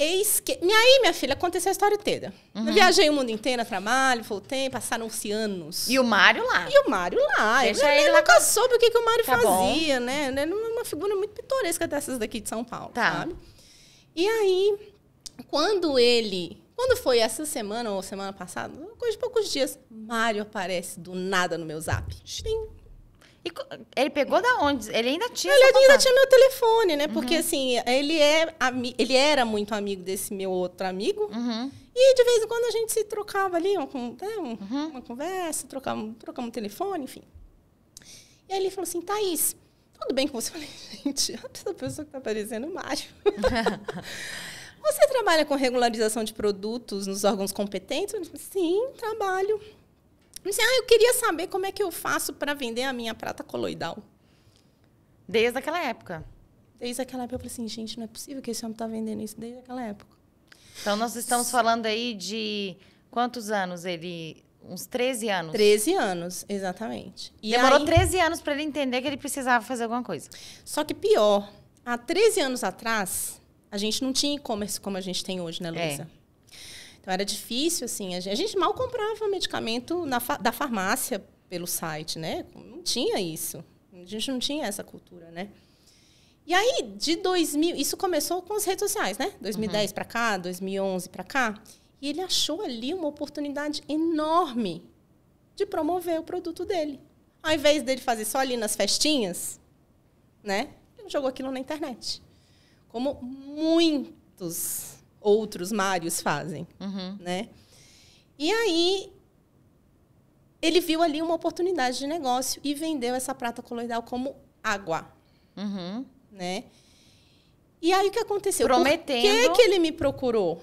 minha filha, aconteceu a história inteira. Eu viajei o mundo inteiro a trabalho, voltei, passaram-se anos. E o Mário lá. E o Mário lá. Deixa ele eu lá nunca soube o que o Mário Tá fazia, né? Ele era uma figura muito pitoresca dessas daqui de São Paulo, sabe? E aí, quando foi essa semana ou semana passada, coisa de poucos dias, Mário aparece do nada no meu zap. Xim. E ele pegou da onde? Ele ainda tinha Ele ainda tinha meu telefone, né? Porque, assim, ele era muito amigo desse meu outro amigo. Uhum. E, de vez em quando, a gente se trocava ali, uma conversa, trocamos telefone, enfim. E aí ele falou assim, Thaís, tudo bem com você? Eu falei, gente, essa pessoa que tá aparecendo, Mário. Você trabalha com regularização de produtos nos órgãos competentes? Eu falei, sim, trabalho. Eu disse, eu queria saber como é que eu faço para vender a minha prata coloidal. Desde aquela época. Desde aquela época, eu falei assim, gente, não é possível que esse homem tá vendendo isso desde aquela época. Então, nós estamos falando aí de quantos anos ele... Uns 13 anos. 13 anos, exatamente. E demorou aí, 13 anos para ele entender que ele precisava fazer alguma coisa. Só que pior, há 13 anos atrás, a gente não tinha e-commerce como a gente tem hoje, né, Luísa? Então, era difícil, assim. A gente mal comprava medicamento da farmácia pelo site, né? Não tinha isso. A gente não tinha essa cultura, né? E aí, de 2000... Isso começou com as redes sociais, né? 2010 para cá, 2011 para cá. E ele achou ali uma oportunidade enorme de promover o produto dele. Ao invés dele fazer só ali nas festinhas, né? Ele jogou aquilo na internet. Como muitos outros Mários fazem, né? E aí, ele viu ali uma oportunidade de negócio e vendeu essa prata coloidal como água, né? E aí, o que aconteceu? Prometendo... Por que ele me procurou?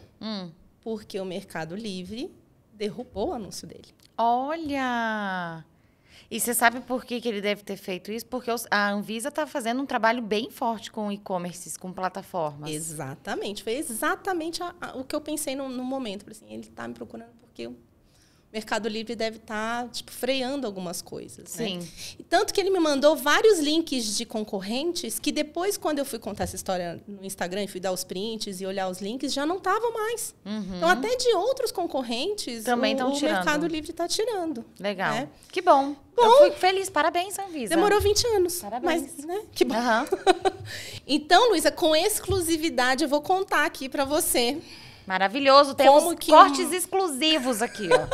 Porque o Mercado Livre derrubou o anúncio dele. Olha! E você sabe por que ele deve ter feito isso? Porque a Anvisa está fazendo um trabalho bem forte com e-commerces, com plataformas. Exatamente. Foi exatamente o que eu pensei no momento. Assim, ele está me procurando porque o Mercado Livre deve estar freando algumas coisas. Sim. Né? E tanto que ele me mandou vários links de concorrentes que depois, quando eu fui contar essa história no Instagram e fui dar os prints e olhar os links, já não estavam mais. Então, até de outros concorrentes, também o tirando. Mercado Livre está tirando. Legal. Né? Que bom. Eu fico feliz. Parabéns, Anvisa. Demorou 20 anos. Parabéns. Mas, né? Que bom. Então, Luísa, com exclusividade, eu vou contar aqui para você. Maravilhoso. Temos cortes exclusivos aqui, ó.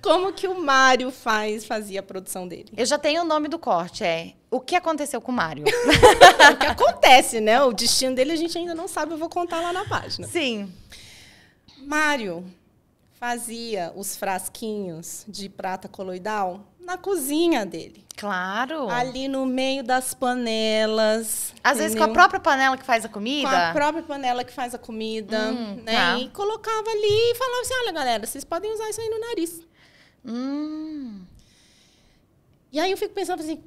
Como que o Mário fazia a produção dele. Eu já tenho o nome do corte, O que aconteceu com o Mário? O que acontece, né? O destino dele a gente ainda não sabe, eu vou contar lá na página. Sim. Mário fazia os frasquinhos de prata coloidal na cozinha dele. Claro. Ali no meio das panelas. Às vezes com a própria panela que faz a comida? Com a própria panela que faz a comida, né? Tá. E colocava ali e falava assim, olha, galera, vocês podem usar isso aí no nariz. E aí eu fico pensando assim,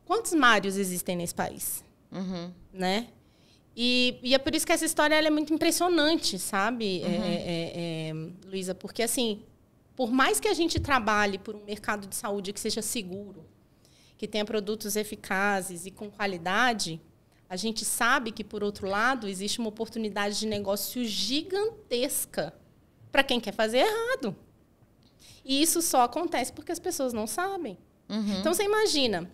quantos Mários existem nesse país? Né? E é por isso que essa história ela é muito impressionante, sabe, Luísa? Porque, assim, por mais que a gente trabalhe por um mercado de saúde que seja seguro, que tenha produtos eficazes e com qualidade, a gente sabe que, por outro lado, existe uma oportunidade de negócio gigantesca para quem quer fazer errado. E isso só acontece porque as pessoas não sabem. Então, você imagina...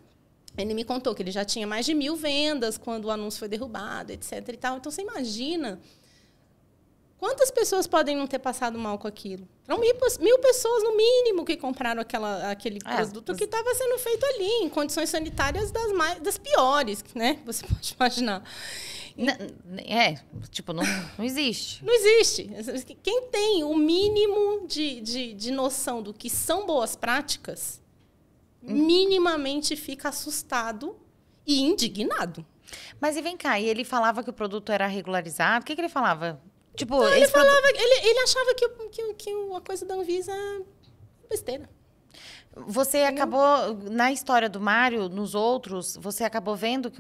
Ele me contou que ele já tinha mais de 1000 vendas quando o anúncio foi derrubado, etc. E tal. Então, você imagina quantas pessoas podem não ter passado mal com aquilo. Então, 1000 pessoas, no mínimo, que compraram aquele produto que estava sendo feito ali, em condições sanitárias das piores, né? Você pode imaginar. Não existe. Não existe. Quem tem o mínimo de noção do que são boas práticas... minimamente fica assustado e indignado. Mas e vem cá, e ele falava que o produto era regularizado? O que ele falava? Tipo, não, ele achava que a coisa da Anvisa é besteira. Você acabou, na história do Mário, nos outros, você acabou vendo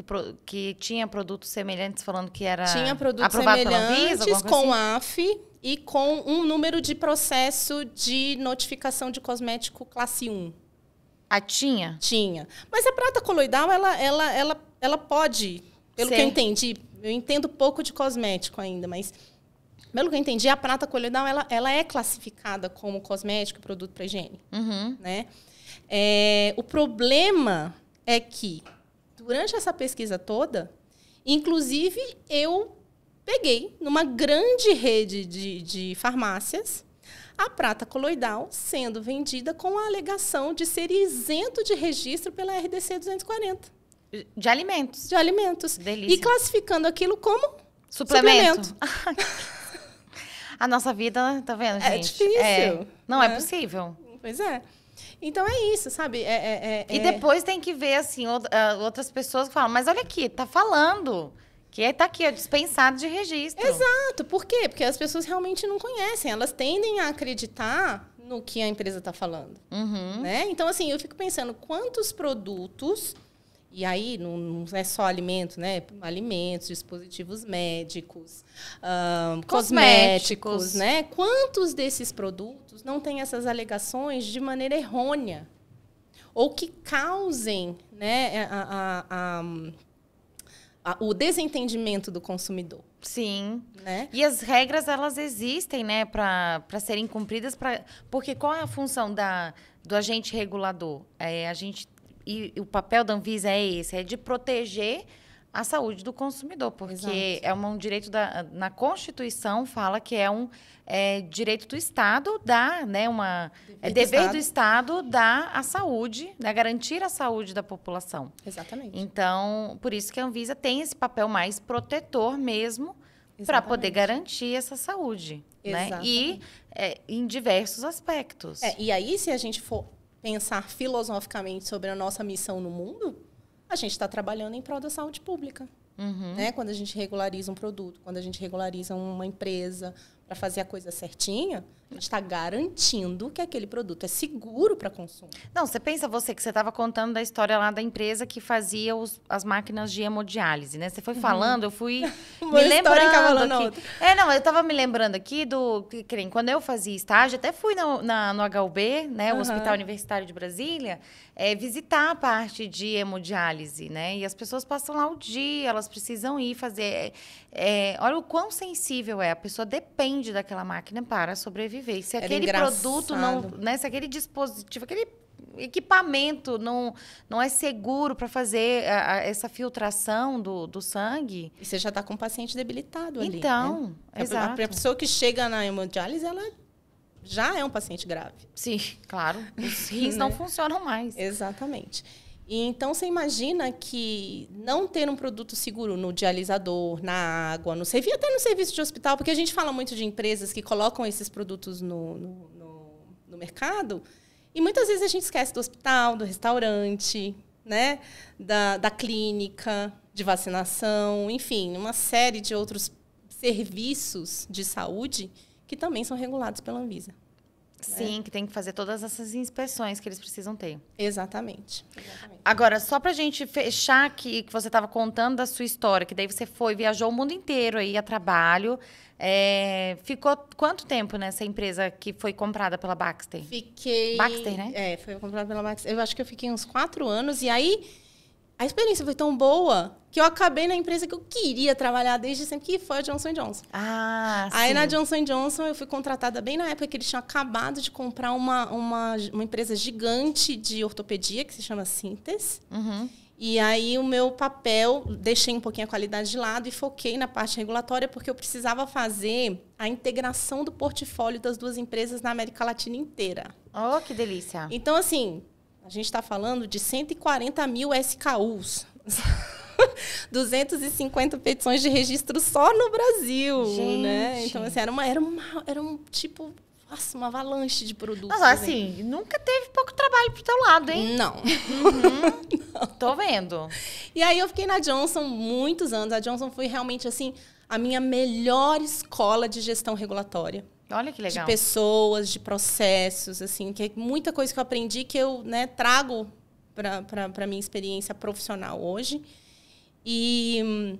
que tinha produtos semelhantes falando que era tinha produtos aprovado semelhantes pela Anvisa, com assim? AF e com um número de processo de notificação de cosmético classe 1. Ah, tinha? Tinha. Mas a prata coloidal, ela pode, pelo que eu entendi, eu entendo pouco de cosmético ainda, mas pelo que eu entendi, a prata coloidal, ela é classificada como cosmético e produto para higiene. Né? O problema é que, durante essa pesquisa toda, inclusive, eu peguei numa grande rede de farmácias a prata coloidal sendo vendida com a alegação de ser isento de registro pela RDC 240. De alimentos. De alimentos. Delícia. E classificando aquilo como suplemento. A nossa vida, tá vendo, gente? É difícil. Não é possível. Pois é. Então, é isso, sabe? E depois tem que ver, assim, outras pessoas que falam, mas olha aqui, tá falando que tá aqui, dispensado de registro. Exato. Por quê? Porque as pessoas realmente não conhecem. Elas tendem a acreditar no que a empresa está falando. Né? Então, assim, eu fico pensando quantos produtos... E aí, não é só alimento, né? Alimentos, dispositivos médicos, cosméticos, né? Quantos desses produtos não têm essas alegações de maneira errônea? Ou que causem, né, o desentendimento do consumidor. Sim. Né? E as regras, elas existem, né, para serem cumpridas. Porque qual é a função do agente regulador? E o papel da Anvisa é esse, é de proteger a saúde do consumidor, porque é um direito na Constituição fala que é um direito do Estado dar, né, dever do Estado dar a saúde, né, garantir a saúde da população. Exatamente. Então, por isso que a Anvisa tem esse papel mais protetor mesmo para poder garantir essa saúde, né? E em diversos aspectos. E aí, se a gente for pensar filosoficamente sobre a nossa missão no mundo, a gente está trabalhando em prol da saúde pública. Né? Quando a gente regulariza um produto, quando a gente regulariza uma empresa para fazer a coisa certinha, a gente está garantindo que aquele produto é seguro para consumo. Não, você pensa, você estava contando da história lá da empresa que fazia as máquinas de hemodiálise, né? Você foi falando, eu fui me lembrando aqui. Eu estava me lembrando aqui quando eu fazia estágio, até fui no HUB, né, o Hospital Universitário de Brasília, visitar a parte de hemodiálise, né? E as pessoas passam lá o dia, elas precisam ir fazer. Olha o quão sensível é. A pessoa depende daquela máquina para sobreviver. Se aquele produto não, né? Se aquele dispositivo, aquele equipamento não é seguro para fazer essa filtração do sangue. E você já está com o paciente debilitado ali. Então, né? Exato. A pessoa que chega na hemodiálise, ela já é um paciente grave. Sim, claro. Os rins não funcionam mais. Exatamente. E então, você imagina que não ter um produto seguro no dialisador, na água, até no serviço de hospital, porque a gente fala muito de empresas que colocam esses produtos no mercado, e muitas vezes a gente esquece do hospital, do restaurante, né? da clínica, de vacinação, enfim, uma série de outros serviços de saúde que também são regulados pela Anvisa. Sim, que tem que fazer todas essas inspeções que eles precisam ter. Exatamente. Agora, só para a gente fechar aqui, que você estava contando da sua história, que daí você viajou o mundo inteiro aí a trabalho. Ficou quanto tempo nessa empresa que foi comprada pela Baxter? Fiquei... Baxter, né? Foi comprada pela Baxter. Eu acho que eu fiquei uns 4 anos. E aí, a experiência foi tão boa que eu acabei na empresa que eu queria trabalhar desde sempre, que foi a Johnson & Johnson. Aí na Johnson & Johnson eu fui contratada bem na época que eles tinham acabado de comprar uma empresa gigante de ortopedia, que se chama Synthes. E aí o meu papel, deixei um pouquinho a qualidade de lado e foquei na parte regulatória, porque eu precisava fazer a integração do portfólio das duas empresas na América Latina inteira. Oh, que delícia! Então, assim, a gente está falando de 140 mil SKUs. 250 petições de registro só no Brasil, né? Então, assim, era um tipo, nossa, uma avalanche de produtos. Mas, assim, nunca teve pouco trabalho pro teu lado, hein? Não. Não. Tô vendo. E aí, eu fiquei na Johnson muitos anos. A Johnson foi realmente, assim, a minha melhor escola de gestão regulatória. Olha que legal. De pessoas, de processos, assim, que é muita coisa que eu aprendi que eu, né, trago para a minha experiência profissional hoje. E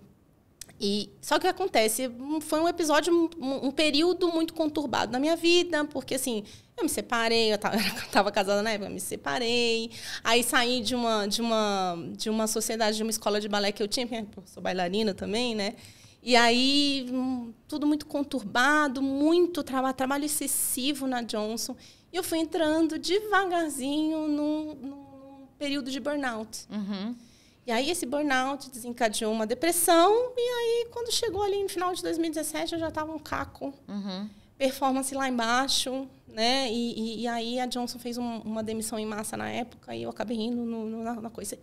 Só que o que acontece, foi um episódio, um período muito conturbado na minha vida, porque assim, eu me separei, eu tava casada na época, eu me separei, aí saí de uma sociedade, de uma escola de balé que eu tinha, porque eu sou bailarina também, né? E aí, tudo muito conturbado, muito trabalho excessivo na Johnson, e eu fui entrando devagarzinho num período de burnout. E aí, esse burnout desencadeou uma depressão. E aí, quando chegou ali no final de 2017, eu já estava um caco. Performance lá embaixo, né? E aí, a Johnson fez uma demissão em massa na época. E eu acabei indo na coisa.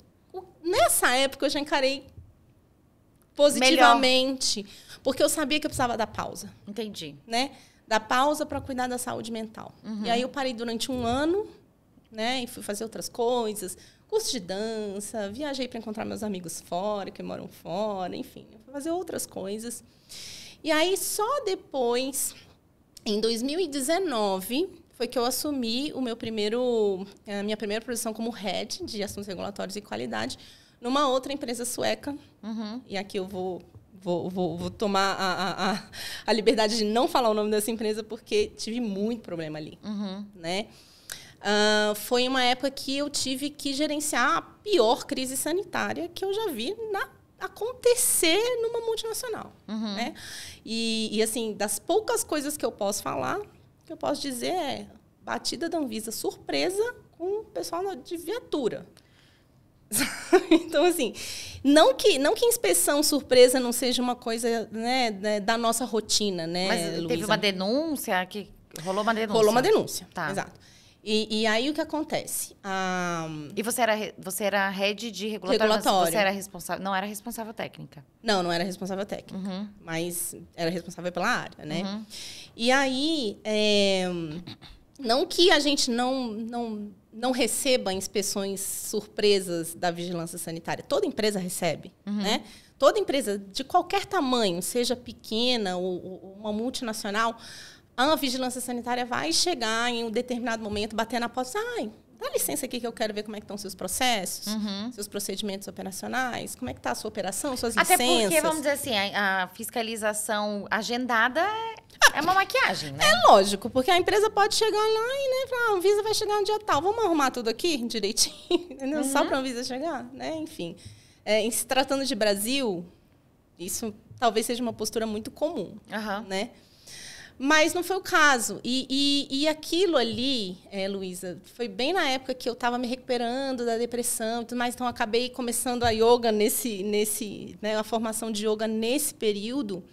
Nessa época, eu já encarei positivamente. Melhor. Porque eu sabia que eu precisava dar pausa. Entendi. Né? Dar pausa para cuidar da saúde mental. E aí, eu parei durante 1 ano, né? E fui fazer outras coisas. Curso de dança, viajei para encontrar meus amigos fora, que moram fora, enfim, eu fui fazer outras coisas. E aí, só depois, em 2019, foi que eu assumi a minha primeira posição como head de assuntos regulatórios e qualidade numa outra empresa sueca. E aqui eu vou tomar a liberdade de não falar o nome dessa empresa, porque tive muito problema ali, né? Foi uma época que eu tive que gerenciar a pior crise sanitária que eu já vi acontecer numa multinacional. Né? E, assim, das poucas coisas que eu posso falar, o que eu posso dizer é batida da Anvisa surpresa com o pessoal de viatura. Então, assim, não que inspeção surpresa não seja uma coisa, né, da nossa rotina, né, Mas Luísa? teve uma denúncia? Rolou uma denúncia? Rolou uma denúncia, tá. Exato. E aí, o que acontece? E você era head de regulatório? Você era responsável, não era responsável técnica? Não era responsável técnica. Mas era responsável pela área, né? E aí, não que a gente não receba inspeções surpresas da vigilância sanitária. Toda empresa recebe, né? Toda empresa, de qualquer tamanho, seja pequena ou uma multinacional, a vigilância sanitária vai chegar em um determinado momento, bater na porta, dá licença aqui que eu quero ver como é que estão seus processos, seus procedimentos operacionais, como é que está a sua operação, suas licenças. Até porque, vamos dizer assim, a fiscalização agendada é uma maquiagem, né? É lógico, porque a empresa pode chegar lá e, né, falar, a Anvisa vai chegar no dia tal, vamos arrumar tudo aqui direitinho, entendeu? Só para a Anvisa chegar, né? Enfim, em se tratando de Brasil, isso talvez seja uma postura muito comum, né? Mas não foi o caso. E aquilo ali, Luísa, foi bem na época que eu estava me recuperando da depressão e tudo mais. Então, eu acabei começando a yoga né, a formação de yoga nesse período.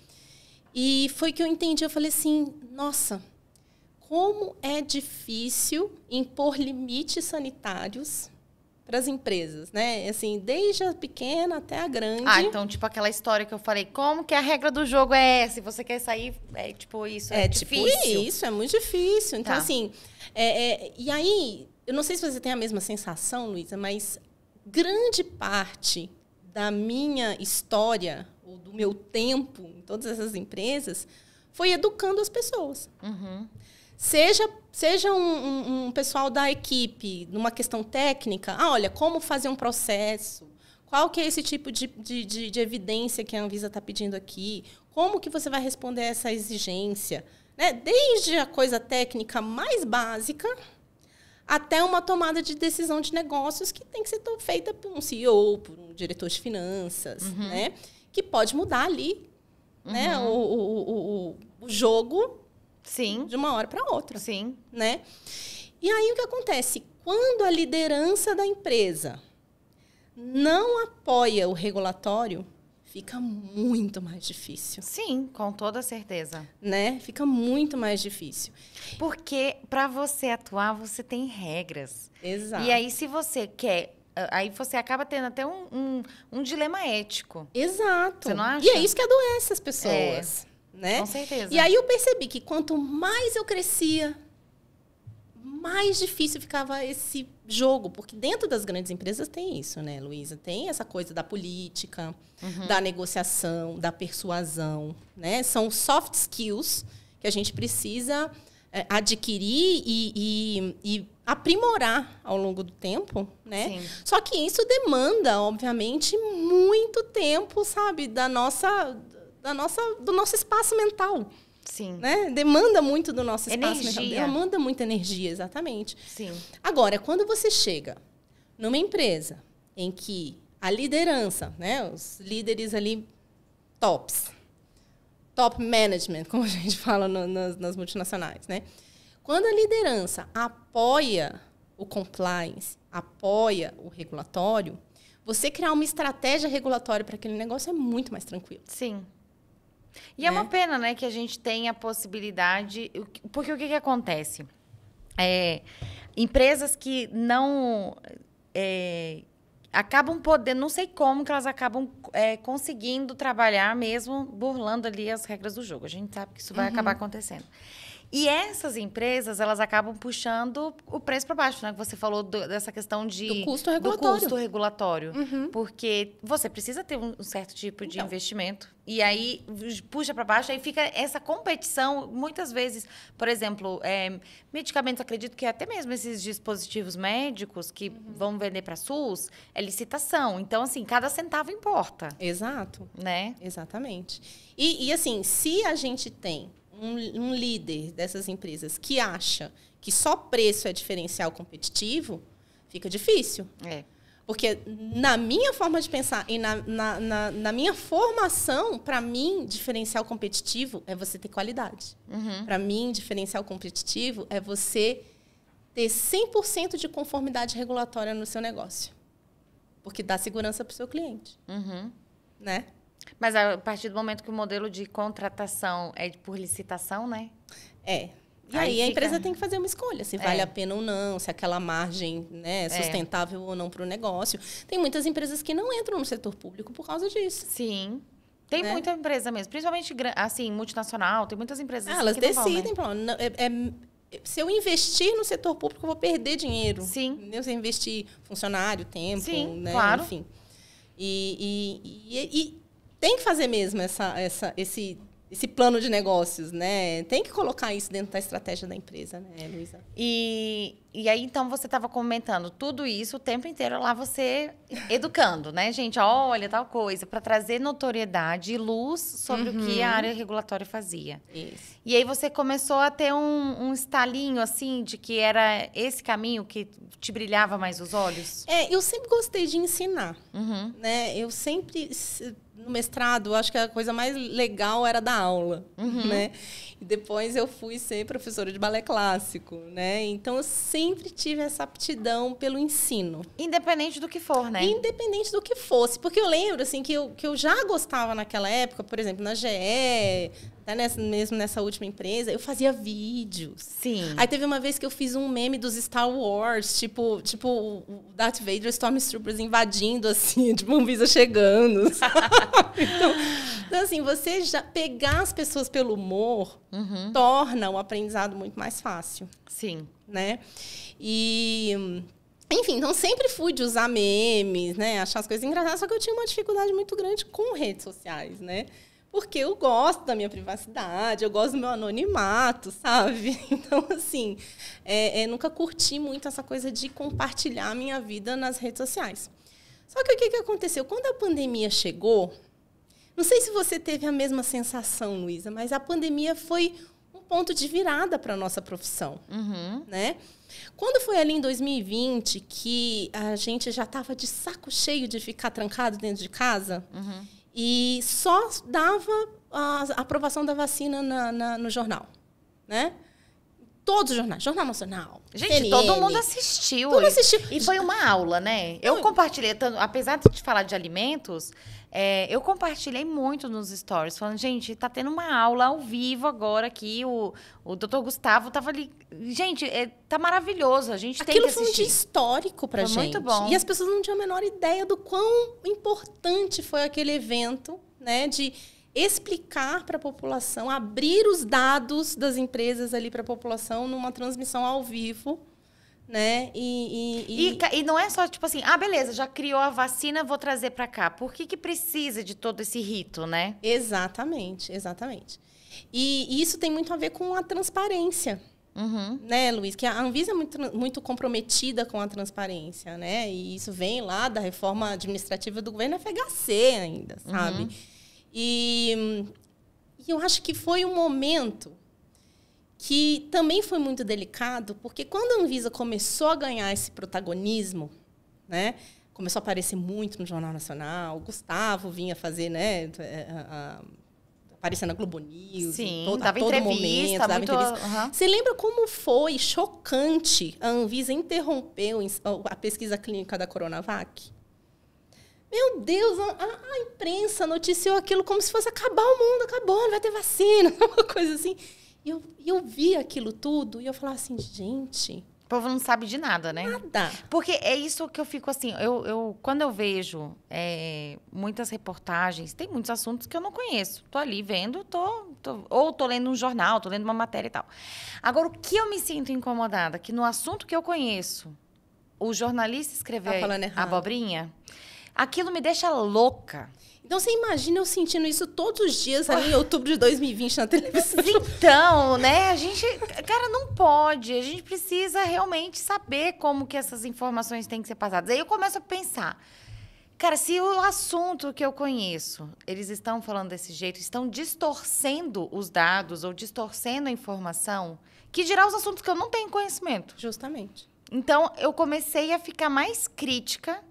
E foi que eu entendi. Eu falei assim, nossa, como é difícil impor limites sanitários para as empresas, né? Assim, desde a pequena até a grande. Então, tipo aquela história que eu falei, como que a regra do jogo é essa? Se você quer sair, é tipo isso, é difícil. Tipo isso, é muito difícil. Então, assim, e aí, eu não sei se você tem a mesma sensação, Luísa, mas grande parte da minha história, ou do meu tempo em todas essas empresas, foi educando as pessoas. Seja um pessoal da equipe, numa questão técnica, olha, como fazer um processo, qual que é esse tipo de evidência que a Anvisa está pedindo aqui, como que você vai responder essa exigência, né? Desde a coisa técnica mais básica até uma tomada de decisão de negócios que tem que ser feita por um CEO, por um diretor de finanças, né? Que pode mudar ali, né? O jogo. Sim. De uma hora para outra. Sim. Né? E aí, o que acontece? Quando a liderança da empresa não apoia o regulatório, fica muito mais difícil. Sim, com toda certeza. Né? Fica muito mais difícil. Porque, para você atuar, você tem regras. Exato. E aí, se você quer... Aí você acaba tendo até um dilema ético. Exato. Você não acha? E é isso que adoece as pessoas. Né? Com certeza. E aí eu percebi que quanto mais eu crescia, mais difícil ficava esse jogo. Porque dentro das grandes empresas tem isso, né, Luísa? Tem essa coisa da política, da negociação, da persuasão. Né? São soft skills que a gente precisa adquirir e aprimorar ao longo do tempo, né? Sim. Só que isso demanda, obviamente, muito tempo, sabe, do nosso espaço mental. Sim. Né? Demanda muito do nosso espaço mental. Energia. Demanda muita energia, exatamente. Sim. Agora, quando você chega numa empresa em que a liderança, né, os líderes ali top management, como a gente fala nas multinacionais, né? Quando a liderança apoia o compliance, apoia o regulatório, você criar uma estratégia regulatória para aquele negócio é muito mais tranquilo. Sim. E é uma pena, né, que a gente tenha a possibilidade... Porque o que acontece? Empresas que não... acabam podendo... Não sei como que elas acabam conseguindo trabalhar mesmo burlando ali as regras do jogo. A gente sabe que isso vai acabar acontecendo. E essas empresas, elas acabam puxando o preço para baixo, né? Que você falou dessa questão do custo regulatório. Do custo regulatório. Porque você precisa ter um certo tipo de investimento. E aí, puxa para baixo, aí fica essa competição. Muitas vezes, por exemplo, medicamentos, acredito que até mesmo esses dispositivos médicos que vão vender para SUS, é licitação. Então, assim, cada centavo importa. Exato. Né? Exatamente. E assim, se a gente tem um líder dessas empresas que acha que só preço é diferencial competitivo, fica difícil. Porque na minha forma de pensar e na minha formação, para mim, diferencial competitivo é você ter qualidade. Para mim, diferencial competitivo é você ter 100% de conformidade regulatória no seu negócio. Porque dá segurança para o seu cliente. Né? Mas a partir do momento que o modelo de contratação é por licitação, né? E aí a empresa tem que fazer uma escolha, se vale a pena ou não, se aquela margem, né, é sustentável ou não para o negócio. Tem muitas empresas que não entram no setor público por causa disso. Sim. Tem muita empresa mesmo, principalmente assim, multinacional, tem muitas empresas assim elas que decidem, não vão, né? Se eu investir no setor público, eu vou perder dinheiro. Sim. Entendeu? Se eu investir funcionário, tempo, sim, né? Claro. Enfim. E tem que fazer mesmo esse plano de negócios, né? Tem que colocar isso dentro da estratégia da empresa, né, Luísa? E aí, então, você estava comentando tudo isso o tempo inteiro lá, você educando, né, gente? Olha, tal coisa, para trazer notoriedade e luz sobre o que a área regulatória fazia. Isso. E aí você começou a ter um estalinho, assim, de que era esse caminho que te brilhava mais os olhos? Eu sempre gostei de ensinar, né? Eu sempre... No mestrado, acho que a coisa mais legal era dar aula, né? E depois eu fui ser professora de balé clássico, né? Então, eu sempre tive essa aptidão pelo ensino. Independente do que for, né? Independente do que fosse. Porque eu lembro, assim, que eu já gostava naquela época, por exemplo, na GE, até mesmo nessa última empresa, eu fazia vídeos. Sim. Aí teve uma vez que eu fiz um meme dos Star Wars, tipo o Darth Vader e os Stormtroopers invadindo, assim, tipo, um Visa chegando, então, assim, você já pegar as pessoas pelo humor torna o aprendizado muito mais fácil. Sim. Né? E... Enfim, então sempre fui de usar memes, né? Achar as coisas engraçadas, só que eu tinha uma dificuldade muito grande com redes sociais, né? Porque eu gosto da minha privacidade, eu gosto do meu anonimato, sabe? Então, assim, nunca curti muito essa coisa de compartilhar a minha vida nas redes sociais. Só que o que aconteceu? Quando a pandemia chegou, não sei se você teve a mesma sensação, Luísa, mas a pandemia foi um ponto de virada para a nossa profissão, né? Quando foi ali em 2020 que a gente já estava de saco cheio de ficar trancado dentro de casa, e só dava a aprovação da vacina no jornal, né? Todos os jornais, Jornal Nacional, gente, CNN, todo mundo assistiu. Todo mundo assistiu. E foi uma aula, né? Eu compartilhei, apesar de falar de alimentos, eu compartilhei muito nos stories, falando, gente, tá tendo uma aula ao vivo agora aqui, o doutor Gustavo tava ali. Gente, tá maravilhoso, a gente tem que assistir. Aquilo foi um dia histórico pra gente. Foi muito bom. E as pessoas não tinham a menor ideia do quão importante foi aquele evento, né? De explicar para a população, abrir os dados das empresas ali para a população numa transmissão ao vivo, né? E não é só tipo assim, beleza, já criou a vacina, vou trazer para cá. Por que precisa de todo esse rito, né? Exatamente, exatamente. E isso tem muito a ver com a transparência, né, Luiz? Que a Anvisa é muito comprometida com a transparência, né? E isso vem lá da reforma administrativa do governo FHC ainda, sabe? E eu acho que foi um momento que também foi muito delicado, porque quando a Anvisa começou a ganhar esse protagonismo, né? Começou a aparecer muito no Jornal Nacional, o Gustavo vinha fazer, né? Aparecer na Globo News, a todo momento, dava entrevista. Você lembra como foi chocante a Anvisa interromper a pesquisa clínica da Coronavac? Meu Deus, a imprensa noticiou aquilo como se fosse acabar o mundo, acabou, não vai ter vacina, uma coisa assim. E eu vi aquilo tudo e eu falava assim, gente... O povo não sabe de nada, né? Nada. Porque é isso que eu fico assim, quando eu vejo muitas reportagens, tem muitos assuntos que eu não conheço. Tô ali vendo, ou tô lendo um jornal, tô lendo uma matéria e tal. Agora, o que eu me sinto incomodada, que no assunto que eu conheço, o jornalista escreveu abobrinha, aquilo me deixa louca. Então, você imagina eu sentindo isso todos os dias ali em outubro de 2020 na televisão. Então, né? A gente... Cara, não pode. A gente precisa realmente saber como que essas informações têm que ser passadas. Aí eu começo a pensar. Cara, se o assunto que eu conheço, eles estão falando desse jeito, estão distorcendo os dados ou distorcendo a informação, que dirá os assuntos que eu não tenho conhecimento. Justamente. Então, eu comecei a ficar mais crítica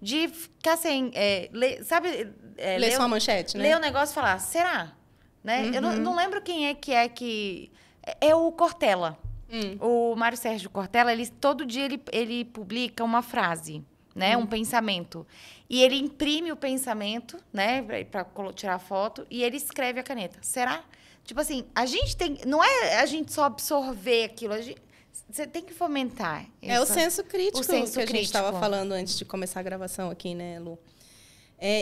de ficar assim, sabe... ler só a manchete, né? Ler o negócio e falar, será? Né? Eu não lembro quem é que... É o Cortella. O Mário Sérgio Cortella, todo dia ele publica uma frase, né? Um pensamento. E ele imprime o pensamento, né? Para tirar foto. E ele escreve a caneta. Será? Tipo assim, a gente tem... Não é a gente só absorver aquilo. Você tem que fomentar. É o senso crítico que a gente estava falando antes de começar a gravação aqui, né, Lu?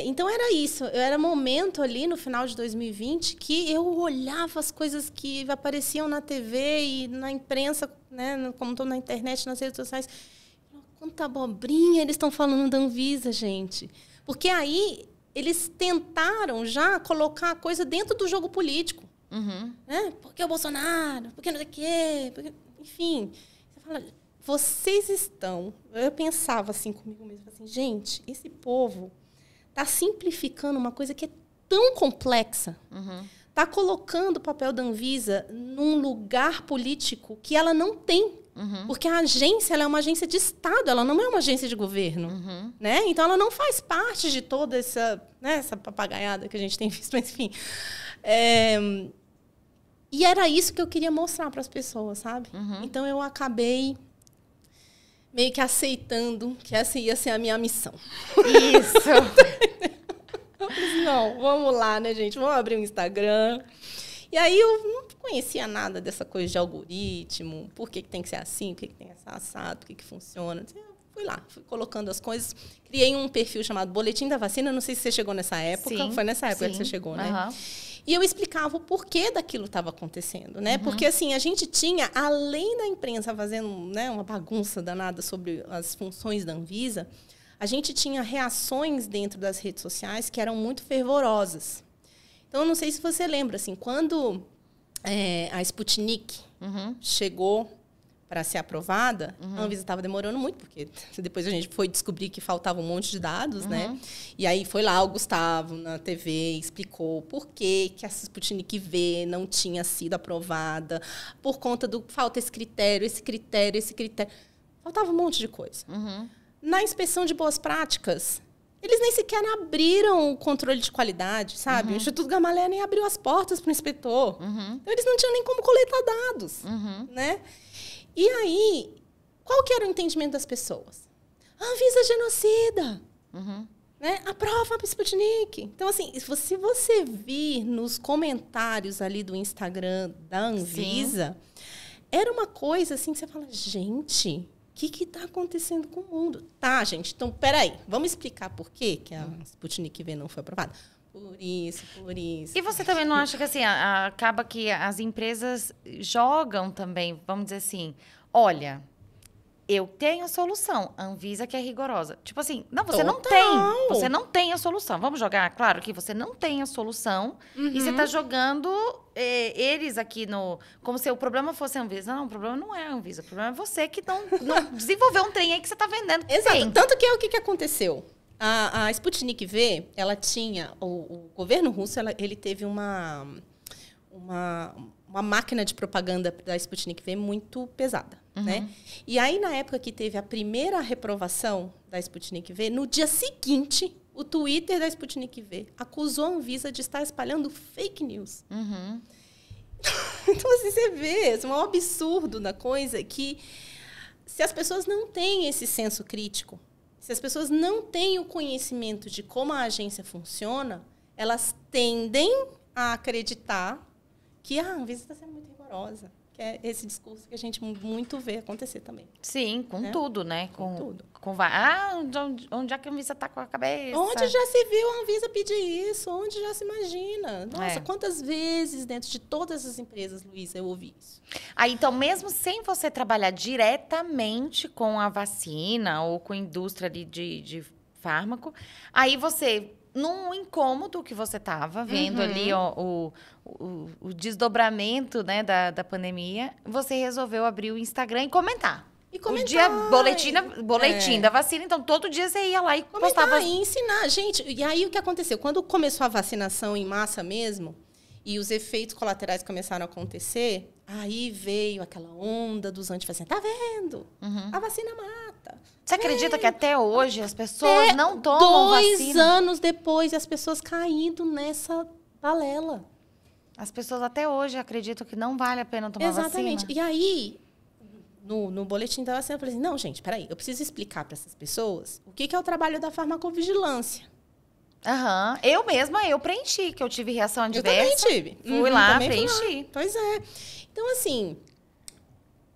Então, era isso. Era momento ali, no final de 2020, que eu olhava as coisas que apareciam na TV e na imprensa, né, como estou na internet, nas redes sociais. Quanta abobrinha eles estão falando da Anvisa, gente. Porque aí eles tentaram já colocar a coisa dentro do jogo político. Né? Porque o Bolsonaro, porque não sei o quê... Enfim, você fala, vocês estão... Eu pensava assim comigo mesma, assim, gente, esse povo está simplificando uma coisa que é tão complexa. Está colocando o papel da Anvisa num lugar político que ela não tem. Porque a agência ela é uma agência de Estado, ela não é uma agência de governo. Né? Então, ela não faz parte de toda essa papagaiada que a gente tem visto, mas, enfim... E era isso que eu queria mostrar para as pessoas, sabe? Então, eu acabei meio que aceitando que essa ia ser a minha missão. Isso! Eu falei assim, não, vamos lá, né, gente? Vamos abrir um Instagram. E aí, eu não conhecia nada dessa coisa de algoritmo. Por que tem que ser assim? Por que tem que ser assado? Por que funciona? Eu fui lá, fui colocando as coisas. Criei um perfil chamado Boletim da Vacina. Não sei se você chegou nessa época. Sim, foi nessa época que você chegou, né? E eu explicava o porquê daquilo estava acontecendo, né? Porque, assim, a gente tinha, além da imprensa fazendo, né, uma bagunça danada sobre as funções da Anvisa, a gente tinha reações dentro das redes sociais que eram muito fervorosas. Então, eu não sei se você lembra, assim, quando a Sputnik chegou para ser aprovada, a Anvisa estava demorando muito, porque depois a gente foi descobrir que faltava um monte de dados, né? E aí foi lá o Gustavo, na TV, explicou por que a Sputnik V não tinha sido aprovada, por conta do falta esse critério. Faltava um monte de coisa. Na inspeção de boas práticas, eles nem sequer abriram o controle de qualidade, sabe? O Instituto Gamaleya nem abriu as portas para o inspetor. Então, eles não tinham nem como coletar dados, né? E aí, qual que era o entendimento das pessoas? A Anvisa é genocida. Né? Aprova a Sputnik. Então, assim, se você vir nos comentários ali do Instagram da Anvisa, era uma coisa assim que você fala, gente, o que está acontecendo com o mundo? Tá, gente, então, peraí, vamos explicar por quê que a Sputnik V não foi aprovada? Por isso. E você também não acha que, assim, acaba que as empresas jogam também, vamos dizer assim, olha, eu tenho a solução. A Anvisa que é rigorosa. Tipo assim, não, você Total. não tem. Você não tem a solução. Vamos jogar? Claro que você não tem a solução. E você tá jogando eles aqui no... Como se o problema fosse a Anvisa. Não, o problema não é a Anvisa. O problema é você que não desenvolveu um trem aí que você tá vendendo. Exato. Tem. Tanto que é o que aconteceu. A Sputnik V, ela tinha... O governo russo, ele teve uma máquina de propaganda da Sputnik V muito pesada, né? E aí, na época que teve a primeira reprovação da Sputnik V, no dia seguinte, o Twitter da Sputnik V acusou a Anvisa de estar espalhando fake news. Então, assim, você vê, é um absurdo da coisa que se as pessoas não têm esse senso crítico, se as pessoas não têm o conhecimento de como a agência funciona, elas tendem a acreditar que a Anvisa está sendo muito rigorosa. Que é esse discurso que a gente muito vê acontecer também. Sim, com tudo, né? Com tudo. Onde é que a Anvisa tá com a cabeça? Onde já se viu a Anvisa pedir isso? Onde já se imagina? Nossa, É. quantas vezes dentro de todas as empresas, Luísa, eu ouvi isso. Aí, então, mesmo sem você trabalhar diretamente com a vacina ou com a indústria ali de fármaco, aí você, num incômodo que você estava vendo ali o desdobramento, né, da pandemia, você resolveu abrir o Instagram e comentar. E comentar. O dia boletim da vacina, então todo dia você ia lá e Comentar postava. e ensinar. Gente, e aí o que aconteceu? Quando começou a vacinação em massa mesmo, e os efeitos colaterais começaram a acontecer, aí veio aquela onda dos antivacinas. Tá vendo? A vacina mata. Você acredita que até hoje as pessoas não tomam 2 vacina? anos depois, as pessoas caindo nessa balela. As pessoas até hoje acreditam que não vale a pena tomar Exatamente. vacina. E aí, no boletim da vacina, eu falei assim, não, gente, peraí, eu preciso explicar para essas pessoas o que é o trabalho da farmacovigilância. Aham. Eu mesma, eu preenchi, que eu tive reação adversa. Eu também tive. Fui lá, também fui preenchi. lá. Pois é. Então, assim,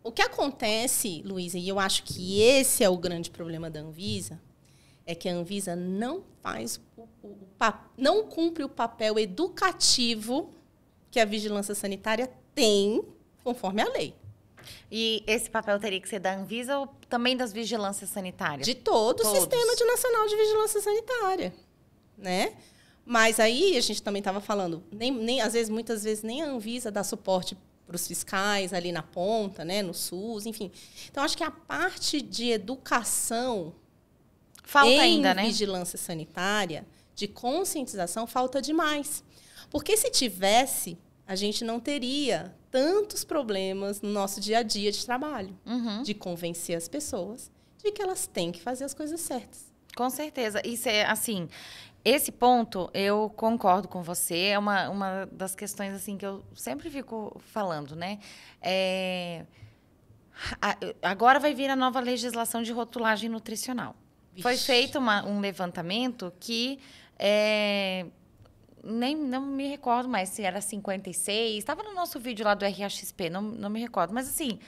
o que acontece, Luísa, e eu acho que esse é o grande problema da Anvisa, é que a Anvisa não faz não cumpre o papel educativo que a vigilância sanitária tem conforme a lei. E esse papel teria que ser da Anvisa ou também das vigilâncias sanitárias? De todo o Todos. Sistema Nacional de Vigilância Sanitária, né? Mas aí a gente também estava falando, muitas vezes nem a Anvisa dá suporte para os fiscais ali na ponta, né, no SUS, enfim. Então acho que a parte de educação Falta em ainda, né? vigilância sanitária, de conscientização, falta demais. Porque se tivesse, a gente não teria tantos problemas no nosso dia a dia de trabalho, de convencer as pessoas de que elas têm que fazer as coisas certas. Com certeza. Isso é, assim, esse ponto, eu concordo com você, é uma das questões, assim, que eu sempre fico falando, né? Agora vai vir a nova legislação de rotulagem nutricional. Vixe. Foi feito um levantamento que não me recordo mais se era 56. Estava no nosso vídeo lá do RAXP, não me recordo. Mas, assim,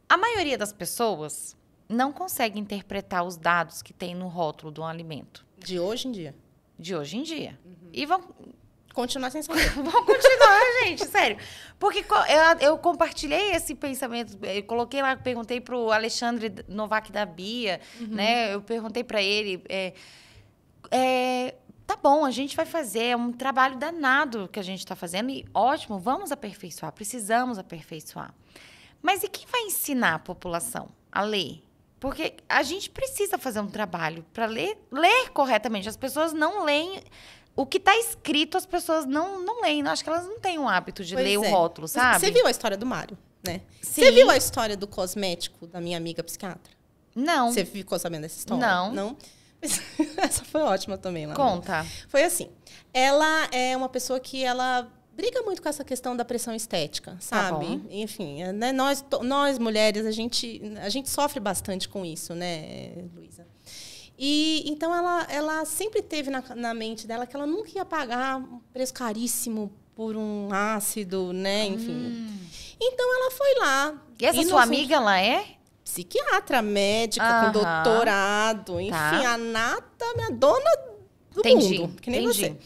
a maioria das pessoas não consegue interpretar os dados que tem no rótulo do alimento. De hoje em dia. De hoje em dia. E vão Continuar sem saber. continuar, gente, sério. Porque eu compartilhei esse pensamento, eu coloquei lá, perguntei pro Alexandre Novak da Bia, né? Eu perguntei para ele, tá bom, a gente vai fazer, é um trabalho danado que a gente está fazendo e ótimo, vamos aperfeiçoar, precisamos aperfeiçoar. Mas e quem vai ensinar a população a ler? Porque a gente precisa fazer um trabalho para ler corretamente. As pessoas não leem. O que está escrito, as pessoas não leem. Acho que elas não têm o hábito de ler o rótulo, sabe? Você viu a história do Mário, né? Sim. Você viu a história do cosmético da minha amiga psiquiatra? Não. Você ficou sabendo dessa história? Não. Não? Essa foi ótima também. Lá, Conta. né? Foi assim. Ela é uma pessoa que ela briga muito com essa questão da pressão estética, sabe? Tá bom. Enfim, né? Nós mulheres, a gente sofre bastante com isso, né, Luísa? E então ela sempre teve na mente dela que ela nunca ia pagar um preço caríssimo por um ácido, né? Enfim. Então ela foi lá. E essa sua amiga, ela é? Psiquiatra, médica, com doutorado, enfim, Tá. a nata, minha dona do mundo, que nem você.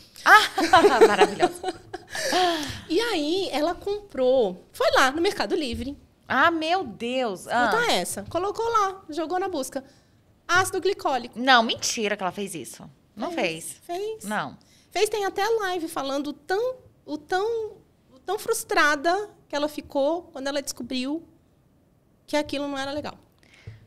Maravilhosa. E aí ela comprou, foi lá no Mercado Livre. Ah, meu Deus. Escuta essa. Colocou lá, jogou na busca. Ácido glicólico. Não, mentira que ela fez isso. Não fez. Fez. Não. Fez, tem até live falando o tão frustrada que ela ficou quando ela descobriu que aquilo não era legal.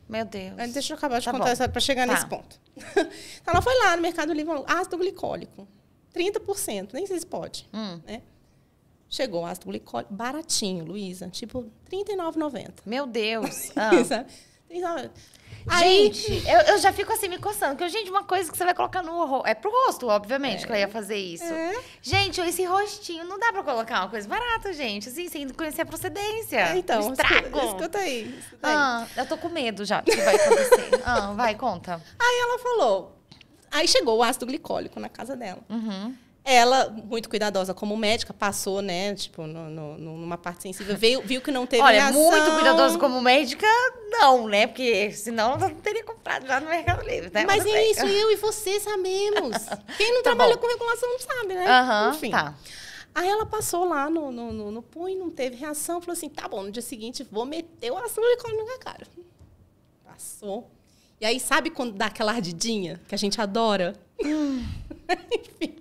Meu Deus. Deixa eu acabar de Tá contar bom. essa para chegar nesse ponto. Então, ela foi lá no Mercado Livre, ácido glicólico. 30%, nem sei se pode. Né? Chegou o ácido glicólico, baratinho, Luísa. Tipo, R$39,90. Meu Deus. Sabe? Gente, eu já fico assim me coçando. Porque, gente, uma coisa que você vai colocar no rosto. É pro rosto, obviamente, que ela ia fazer isso. Gente, esse rostinho não dá pra colocar uma coisa barata, gente. Assim, sem conhecer a procedência. Então, estrago. Escuta aí. Eu tô com medo já do que vai acontecer. Vai, conta. Aí ela falou. Aí chegou o ácido glicólico na casa dela. Ela, muito cuidadosa como médica, passou, né, tipo, numa parte sensível, viu que não teve reação. Muito cuidadosa como médica, não, né? Porque senão ela não teria comprado já no Mercado Livre, né? Mas é isso, eu e você sabemos. Quem não trabalha com regulação não sabe, né? Enfim. Tá. Aí ela passou lá no punho, não teve reação, falou assim, tá bom, no dia seguinte vou meter o ácido glicólico na cara. Passou. E aí, sabe quando dá aquela ardidinha que a gente adora? Enfim.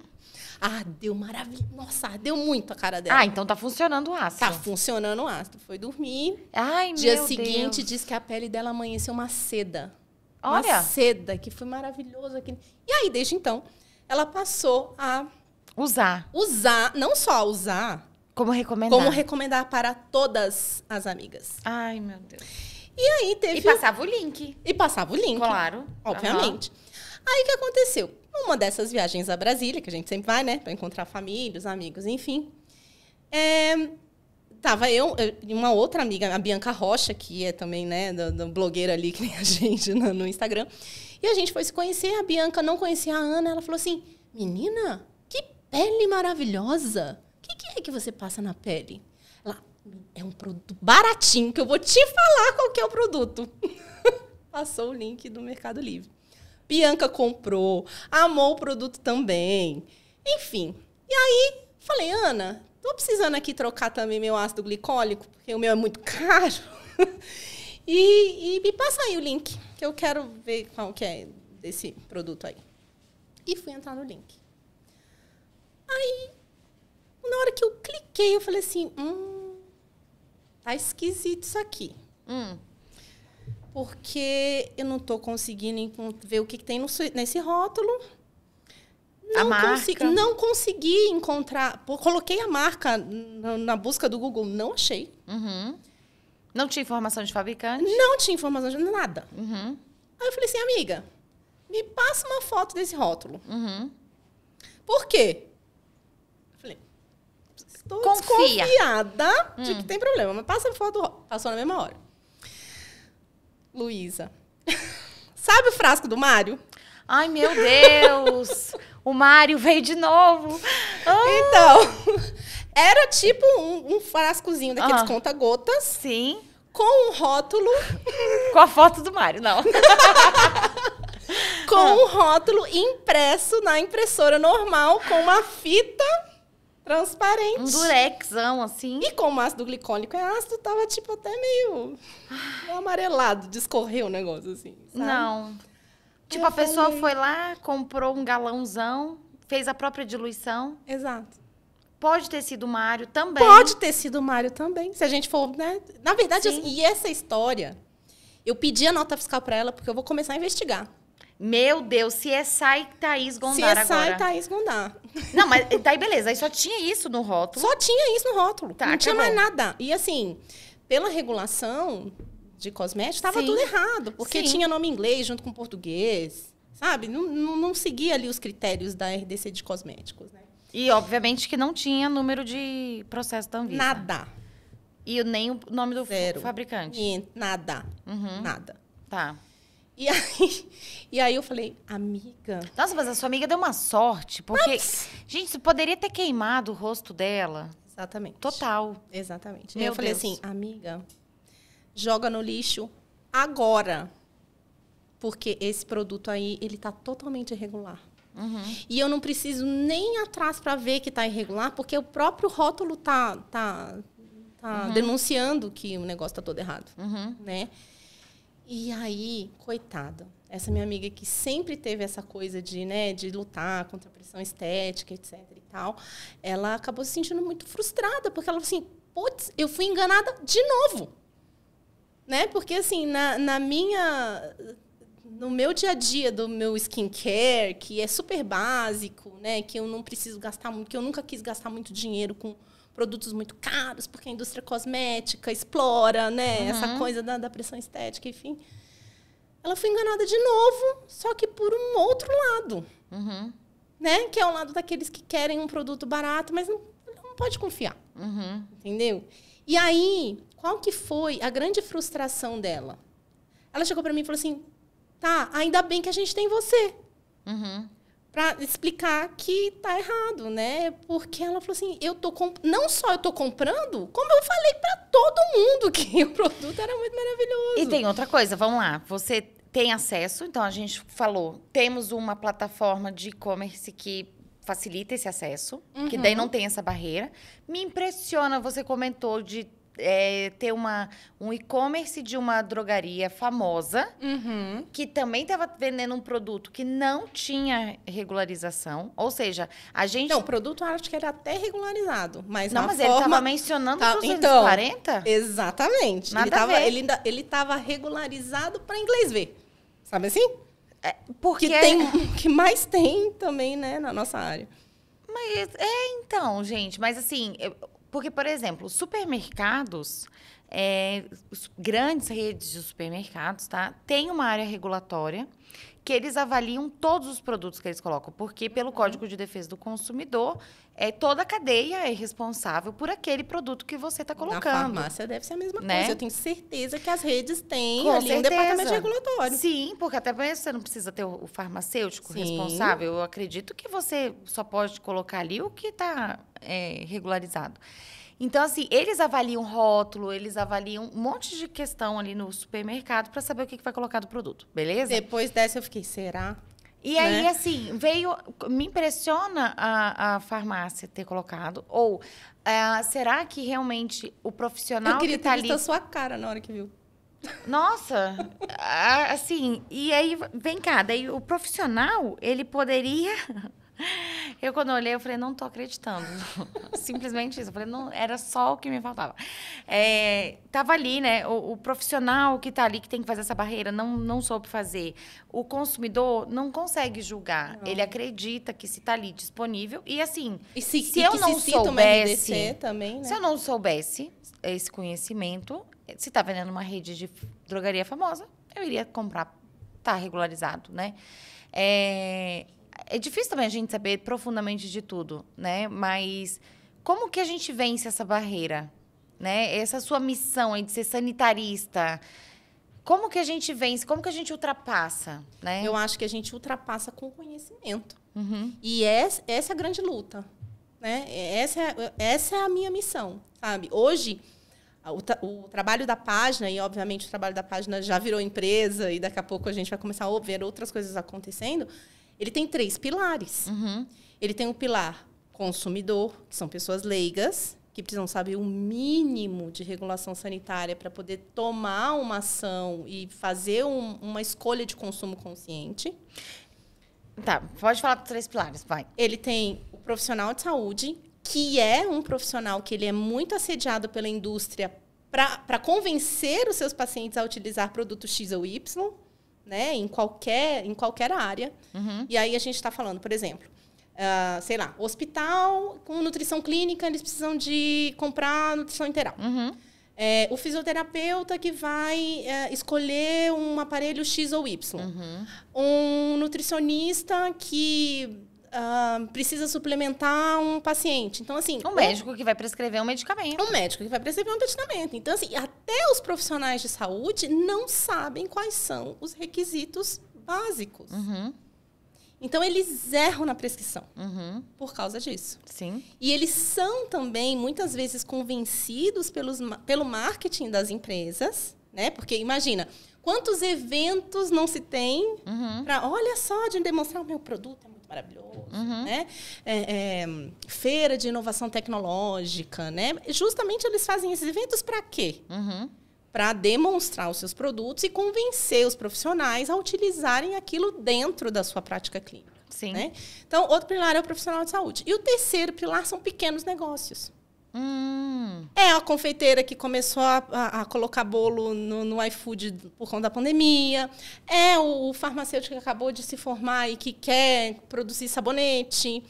Ardeu maravilhoso. Nossa, ardeu muito a cara dela. Então tá funcionando o ácido. Tá funcionando o ácido. Foi dormir. Ai, Dia meu seguinte, Deus. disse que a pele dela amanheceu uma seda. Olha. Uma seda, que foi maravilhoso. E aí, desde então, ela passou a usar, não só usar, como recomendar para todas as amigas. Ai, meu Deus. E aí teve... E passava o link. Claro. Obviamente. Aí, o que aconteceu? Numa dessas viagens a Brasília, que a gente sempre vai, né? Para encontrar família, os amigos, enfim. Tava eu e uma outra amiga, a Bianca Rocha, que é também, né, do blogueira ali, que nem a gente no Instagram. E a gente foi se conhecer, a Bianca não conhecia a Ana. Ela falou assim, menina, que pele maravilhosa. O que é que você passa na pele? Ela, é um produto baratinho, que eu vou te falar qual que é o produto. Passou o link do Mercado Livre. Bianca comprou, amou o produto também. Enfim. E aí, falei, Ana, tô precisando aqui trocar também meu ácido glicólico, porque o meu é muito caro. e me passa aí o link, que eu quero ver qual que é desse produto aí. E fui entrar no link. Aí, na hora que eu cliquei, eu falei assim, tá esquisito isso aqui. Porque eu não estou conseguindo ver o que tem nesse rótulo. Não consegui encontrar. Coloquei a marca na busca do Google, não achei. Não tinha informação de fabricante? Não tinha informação de nada. Aí eu falei assim, amiga, me passa uma foto desse rótulo. Por quê? Eu falei, estou desconfiada de que tem problema, mas passa a foto do rótulo. Passou na mesma hora. Luísa, sabe o frasco do Mário? Ai, meu Deus! O Mário veio de novo. Então, era tipo um frascozinho daqueles conta-gotas. Sim. Com um rótulo... Com a foto do Mário, não. Com um rótulo impresso na impressora normal, com uma fita transparente. Um durexão, assim. E como ácido glicólico é ácido, tava tipo até meio amarelado, descorreu o negócio assim, sabe? Não. Tipo, a pessoa foi lá, comprou um galãozão, fez a própria diluição. Exato. Pode ter sido o Mário também. Pode ter sido o Mário também, se a gente for, né? Na verdade, assim, e essa história, eu pedi a nota fiscal para ela, porque eu vou começar a investigar. Meu Deus, CSI Thaís Gondar agora. CSI Thaís Gondar. Não, mas daí beleza, aí só tinha isso no rótulo. Só tinha isso no rótulo. Tá, não tinha acabou. mais nada. E assim, pela regulação de cosméticos, estava Sim. tudo errado. Porque Sim. tinha nome em inglês junto com português. Sabe? Não seguia ali os critérios da RDC de cosméticos, né? E obviamente que não tinha número de processo da Anvisa. Nada. E nem o nome do Zero. fabricante. E nada. Uhum. Nada. Tá. E aí eu falei, amiga... Nossa, mas a sua amiga deu uma sorte, porque... Gente, isso poderia ter queimado o rosto dela. Exatamente. Total. Exatamente. Meu Eu falei Deus. assim, amiga, joga no lixo agora. Porque esse produto aí, ele tá totalmente irregular. Uhum. E eu não preciso nem ir atrás para ver que tá irregular, porque o próprio rótulo tá denunciando que o negócio tá todo errado, né? E aí, coitada, essa minha amiga que sempre teve essa coisa de, né, de lutar contra a pressão estética, etc e tal, ela acabou se sentindo muito frustrada, porque ela falou assim, putz, eu fui enganada de novo. Né? Porque, assim, no meu dia a dia do meu skincare, que é super básico, né? Que eu não preciso gastar muito, que eu nunca quis gastar muito dinheiro com produtos muito caros, porque a indústria cosmética explora, né? Essa coisa da pressão estética, enfim. Ela foi enganada de novo, só que por um outro lado. Né? Que é o lado daqueles que querem um produto barato, mas não pode confiar. Entendeu? E aí, qual que foi a grande frustração dela? Ela chegou para mim e falou assim, tá, ainda bem que a gente tem você. Para explicar que tá errado, né? Porque ela falou assim, não só eu tô comprando, como eu falei para todo mundo que o produto era muito maravilhoso. E tem outra coisa, vamos lá. Você tem acesso, então a gente falou, temos uma plataforma de e-commerce que facilita esse acesso, que daí não tem essa barreira. Me impressiona, você comentou de ter um e-commerce de uma drogaria famosa, que também estava vendendo um produto que não tinha regularização. Ou seja, a gente... Não, o produto eu acho que era até regularizado, mas não, a mas forma... ele estava mencionando 240? Então, exatamente. Ele estava regularizado para inglês ver. Sabe assim? Porque que mais tem também, né, na nossa área. Mas, então, gente, mas assim... Porque, por exemplo, supermercados, grandes redes de supermercados, tá? Tem uma área regulatória que eles avaliam todos os produtos que eles colocam. Porque, pelo Código de Defesa do Consumidor, toda a cadeia é responsável por aquele produto que você está colocando. Na farmácia deve ser a mesma né? coisa. Eu tenho certeza que as redes têm Com ali certeza. um departamento regulatório. Sim, porque até você não precisa ter o farmacêutico responsável. Eu acredito que você só pode colocar ali o que está regularizado. Então, assim, eles avaliam rótulo, eles avaliam um monte de questão ali no supermercado para saber o que vai colocar do produto, beleza? Depois dessa eu fiquei, será? E aí, assim, me impressiona a farmácia ter colocado. Ou, será que realmente o profissional eu queria que tá ter ali... visto a sua cara na hora que viu. Nossa, assim, e aí, vem cá, daí o profissional, ele poderia... Eu, quando olhei, eu falei, não tô acreditando. Simplesmente isso. Eu falei, não, era só o que me faltava. Tava ali, né? O profissional que tá ali, que tem que fazer essa barreira, não soube fazer. O consumidor não consegue julgar. Não. Ele acredita que se tá ali disponível. E assim, se eu não soubesse... também, né? Se eu não soubesse esse conhecimento, se tá vendendo uma rede de drogaria famosa, eu iria comprar. Tá regularizado, né? É difícil também a gente saber profundamente de tudo, né? Mas como que a gente vence essa barreira, né? Essa sua missão aí de ser sanitarista, como que a gente vence? Como que a gente ultrapassa, né? Eu acho que a gente ultrapassa com conhecimento. E essa é a grande luta, né? Essa é a minha missão, sabe? Hoje, o trabalho da página, e obviamente o trabalho da página já virou empresa, e daqui a pouco a gente vai começar a ver outras coisas acontecendo. Ele tem 3 pilares. Ele tem um pilar consumidor, que são pessoas leigas, que precisam saber o mínimo de regulação sanitária para poder tomar uma ação e fazer uma escolha de consumo consciente. Tá, pode falar dos 3 pilares, vai. Ele tem o profissional de saúde, que é um profissional que ele é muito assediado pela indústria para convencer os seus pacientes a utilizar produto X ou Y, né, em qualquer área. E aí a gente está falando, por exemplo, sei lá, hospital com nutrição clínica, eles precisam de comprar nutrição integral. O fisioterapeuta que vai escolher um aparelho X ou Y. Um nutricionista que precisa suplementar um paciente. Então, assim... Um médico que vai prescrever um medicamento. Um médico que vai prescrever um medicamento. Então, assim, até os profissionais de saúde não sabem quais são os requisitos básicos. Então, eles erram na prescrição por causa disso. Sim. E eles são também, muitas vezes, convencidos pelo marketing das empresas, né? Porque, imagina, quantos eventos não se tem para, olha só, de demonstrar o meu produto é muito maravilhoso, né? Feira de inovação tecnológica, né? Justamente eles fazem esses eventos para quê? Para demonstrar os seus produtos e convencer os profissionais a utilizarem aquilo dentro da sua prática clínica. Sim. Né? Então, outro pilar é o profissional de saúde. E o terceiro pilar são pequenos negócios. É a confeiteira que começou a colocar bolo no iFood por conta da pandemia. É o farmacêutico que acabou de se formar e que quer produzir sabonete.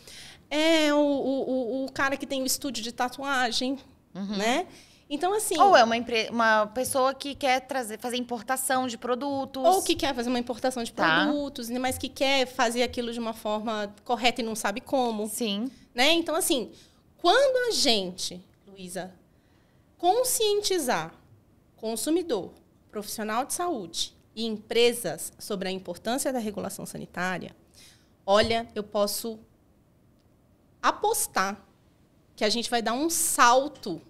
É o cara que tem o estúdio de tatuagem, né? Então, assim... Ou é uma pessoa que quer fazer importação de produtos. Ou que quer fazer uma importação de produtos, mas que quer fazer aquilo de uma forma correta e não sabe como. Sim. Né? Então, assim... Quando a gente, Luísa, conscientizar consumidor, profissional de saúde e empresas sobre a importância da regulação sanitária, olha, eu posso apostar que a gente vai dar um salto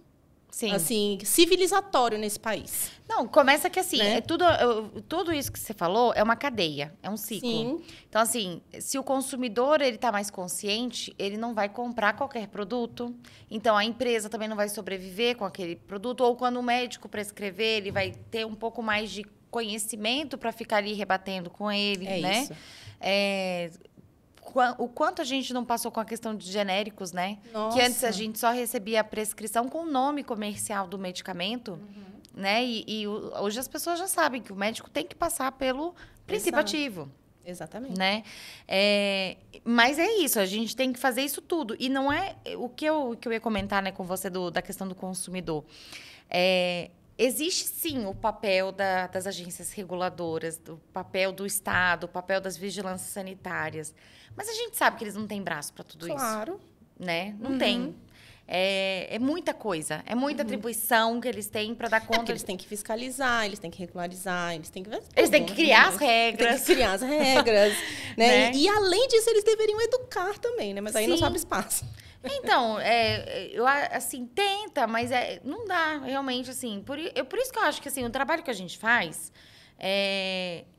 assim, civilizatório nesse país. Não, começa que assim, né? Tudo isso que você falou é uma cadeia, é um ciclo. Sim. Então, assim, se o consumidor ele tá mais consciente, ele não vai comprar qualquer produto. Então, a empresa também não vai sobreviver com aquele produto. Ou quando o médico prescrever, ele vai ter um pouco mais de conhecimento para ficar ali rebatendo com ele, né? Isso. O quanto a gente não passou com a questão de genéricos, né? Nossa. Que antes a gente só recebia a prescrição com o nome comercial do medicamento, né? E hoje as pessoas já sabem que o médico tem que passar pelo princípio ativo. Exatamente. Né? Mas é isso, a gente tem que fazer isso tudo. E não é... O que eu ia comentar, né, com você da questão do consumidor. Existe, sim, o papel das agências reguladoras, o papel do Estado, o papel das vigilâncias sanitárias. Mas a gente sabe que eles não têm braço para tudo isso. Claro. Né? Não tem. É muita coisa. É muita atribuição que eles têm para dar conta. Eles têm que fiscalizar, eles têm que regularizar, eles têm que... Eles têm que criar as regras. Tem que criar as regras. Né? E, além disso, eles deveriam educar também, né? Mas aí não sobra espaço. Então, eu, assim, tenta, mas não dá, realmente, assim. Por isso que eu acho que, assim, o trabalho que a gente faz,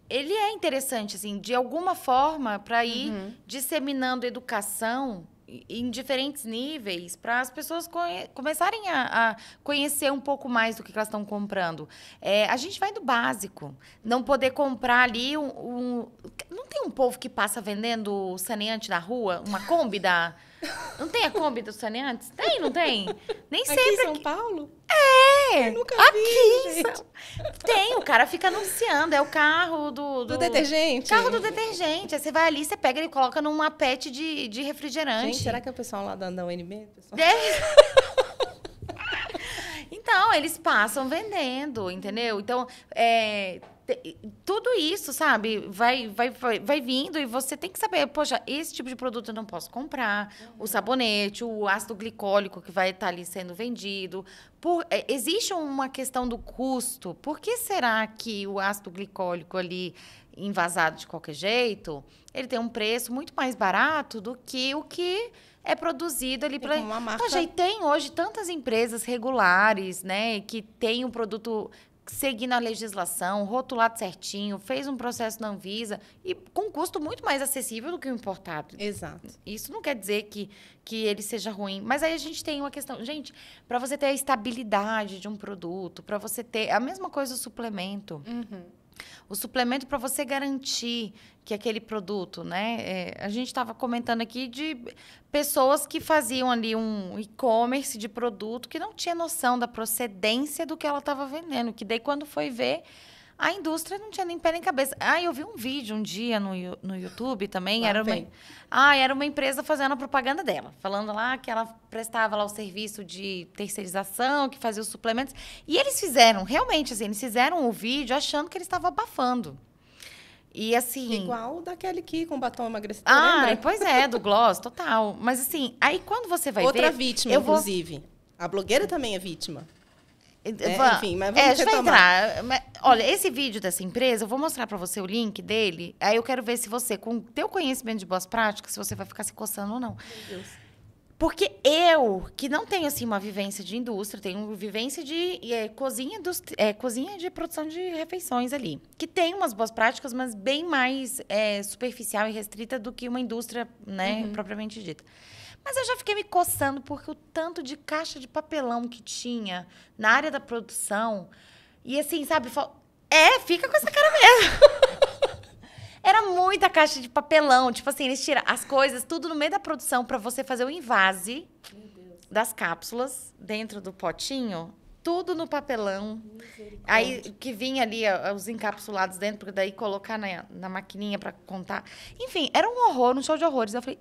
ele é interessante, assim, de alguma forma, para ir disseminando educação em diferentes níveis, para as pessoas começarem a conhecer um pouco mais do que elas estão comprando. A gente vai do básico. Não poder comprar ali Não tem um povo que passa vendendo saneante na rua? Uma Kombi da... Não tem a Kombi dos saneantes? Tem, não tem? Nem sempre. Aqui em São Paulo? Eu nunca vi, gente. Tem, o cara fica anunciando. É o carro do detergente? Carro do detergente. Aí você vai ali, você pega e coloca numa pet de refrigerante. Gente, será que é o pessoal lá da UNB? Então, eles passam vendendo, entendeu? Então, tudo isso, sabe, vai vindo e você tem que saber, poxa, esse tipo de produto eu não posso comprar, o sabonete, o ácido glicólico que vai estar ali sendo vendido. Existe uma questão do custo. Por que será que o ácido glicólico ali, envasado de qualquer jeito, ele tem um preço muito mais barato do que o que é produzido ali para uma marca... Poxa, e tem hoje tantas empresas regulares, né, que tem um produto seguindo a legislação, rotulado certinho, fez um processo na Anvisa e com um custo muito mais acessível do que o importado. Exato. Isso não quer dizer que ele seja ruim. Mas aí a gente tem uma questão... Gente, para você ter a estabilidade de um produto, para você ter... A mesma coisa o suplemento. O suplemento, para você garantir que aquele produto, né? A gente estava comentando aqui de pessoas que faziam ali um e-commerce de produto que não tinha noção da procedência do que ela estava vendendo. Que daí, quando foi ver, a indústria não tinha nem pé nem cabeça. Eu vi um vídeo um dia no YouTube também. Era uma empresa fazendo a propaganda dela. Falando lá que ela prestava lá o serviço de terceirização, que fazia os suplementos. E eles fizeram, realmente, assim, eles fizeram o vídeo achando que eles estavam abafando. E assim... Igual daquele que com batom emagrecedor, lembra? Pois é, do gloss, total. Mas assim, aí quando você vai ver... Outra vítima, inclusive. A blogueira também é vítima. Enfim, mas vamos a gente vai entrar. Olha, esse vídeo dessa empresa, eu vou mostrar para você o link dele. Aí eu quero ver se você, com o teu conhecimento de boas práticas, se você vai ficar se coçando ou não. Meu Deus. Porque eu, que não tenho, assim, uma vivência de indústria, tenho vivência de cozinha de produção de refeições ali. Que tem umas boas práticas, mas bem mais superficial e restrita do que uma indústria, né, propriamente dita. Mas eu já fiquei me coçando porque o tanto de caixa de papelão que tinha na área da produção. E assim, sabe? Fica com essa cara mesmo. Era muita caixa de papelão. Tipo assim, eles tiram as coisas tudo no meio da produção para você fazer o invase das cápsulas dentro do potinho. Tudo no papelão. Aí que vinha ali os encapsulados dentro, porque daí colocar na maquininha para contar. Enfim, era um horror, um show de horrores. Eu falei,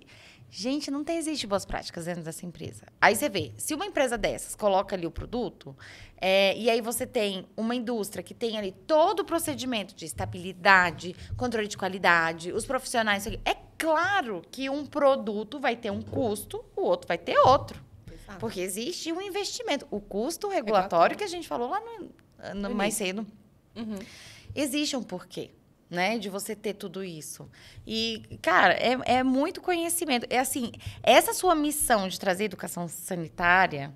gente, não existe boas práticas dentro dessa empresa. Aí você vê, se uma empresa dessas coloca ali o produto, e aí você tem uma indústria que tem ali todo o procedimento de estabilidade, controle de qualidade, os profissionais... É claro que um produto vai ter um custo, o outro vai ter outro. Exato. Porque existe um investimento. O custo regulatório que a gente falou lá no mais cedo. Existe um porquê. Né, de você ter tudo isso. E, cara, é muito conhecimento. É assim, essa sua missão de trazer educação sanitária,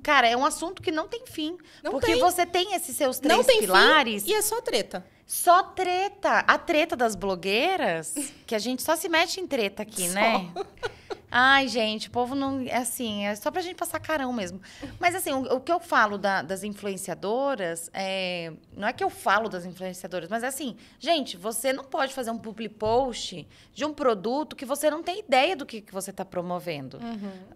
cara, é um assunto que não tem fim. Porque você tem esses seus três pilares. Fim, e é só treta. Só treta. A treta das blogueiras, que a gente só se mete em treta aqui, né? Ai, gente, o povo não... Assim, é só pra gente passar carão mesmo. Mas, assim, o que eu falo das influenciadoras... não é que eu falo das influenciadoras, mas, assim... Gente, você não pode fazer um public post de um produto que você não tem ideia do que você tá promovendo.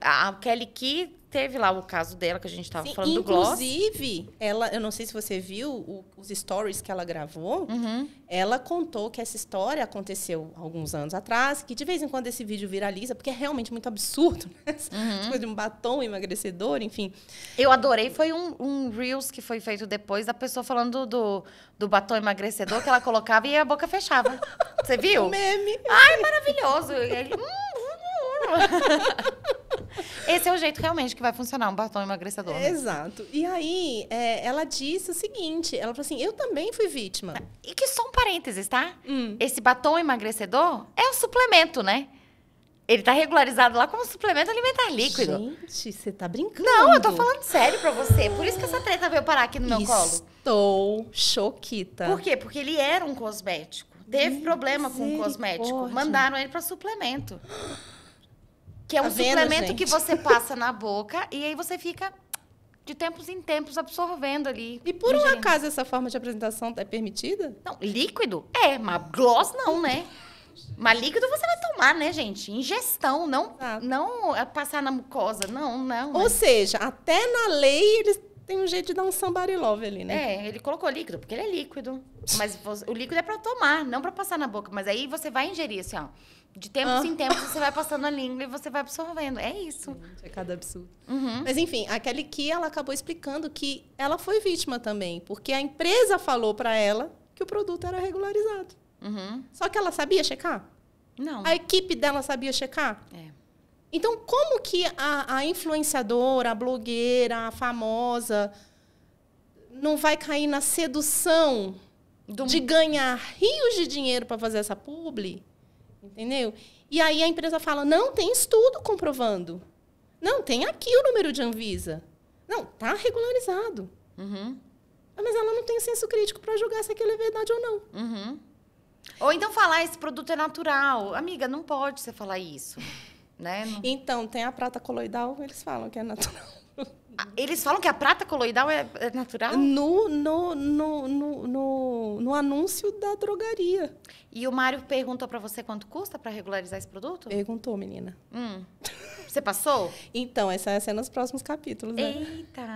A Kelly Key teve lá o caso dela, que a gente tava falando do Gloss. Inclusive, eu não sei se você viu os stories que ela gravou. Ela contou que essa história aconteceu alguns anos atrás, que de vez em quando esse vídeo viraliza, porque é realmente muito absurdo, né? Coisa de um batom emagrecedor, enfim. Eu adorei, foi um Reels que foi feito depois da pessoa falando do batom emagrecedor que ela colocava e a boca fechava. Você viu? Um meme. Ai, maravilhoso. Ele... Esse é o jeito realmente que vai funcionar um batom emagrecedor. Né? Exato. E aí, ela disse o seguinte, ela falou assim, eu também fui vítima. E que só um parênteses, tá? Esse batom emagrecedor é um suplemento, né? Ele tá regularizado lá como suplemento alimentar líquido. Gente, você tá brincando. Não, eu tô falando sério pra você. Por isso que essa treta veio parar aqui no meu colo. Estou choquita. Por quê? Porque ele era um cosmético. Teve problema com o cosmético. Mandaram ele pra suplemento. Que é um suplemento que você passa na boca e aí você fica de tempos em tempos absorvendo ali. E por um acaso essa forma de apresentação é permitida? Não, líquido? Mas gloss não, né? Mas líquido você vai tomar, né, gente? Ingestão, não passar na mucosa, não. Ou seja, até na lei eles têm um jeito de dar um somebody love ali, né? Ele colocou líquido, porque ele é líquido. Mas o líquido é pra tomar, não pra passar na boca. Mas aí você vai ingerir, assim, ó. De tempos em tempos, você vai passando a língua e você vai absorvendo. É isso. É cada absurdo. Mas, enfim, a Kelly Key, ela acabou explicando que ela foi vítima também. Porque a empresa falou para ela que o produto era regularizado. Só que ela sabia checar? Não. A equipe dela sabia checar? Então, como que a influenciadora, a blogueira, a famosa, não vai cair na sedução de ganhar rios de dinheiro para fazer essa publi? Entendeu? E aí a empresa fala, não, tem estudo comprovando. Não, tem aqui o número de Anvisa. Não, tá regularizado. Mas ela não tem senso crítico para julgar se aquilo é verdade ou não. Ou então falar, esse produto é natural. Amiga, não pode você falar isso. Né? Então, tem a prata coloidal, eles falam que é natural. Eles falam que a prata coloidal é natural? No anúncio da drogaria. E o Mário perguntou para você quanto custa para regularizar esse produto? Perguntou, menina. Você passou? Então, essa vai ser nos próximos capítulos, né? Eita!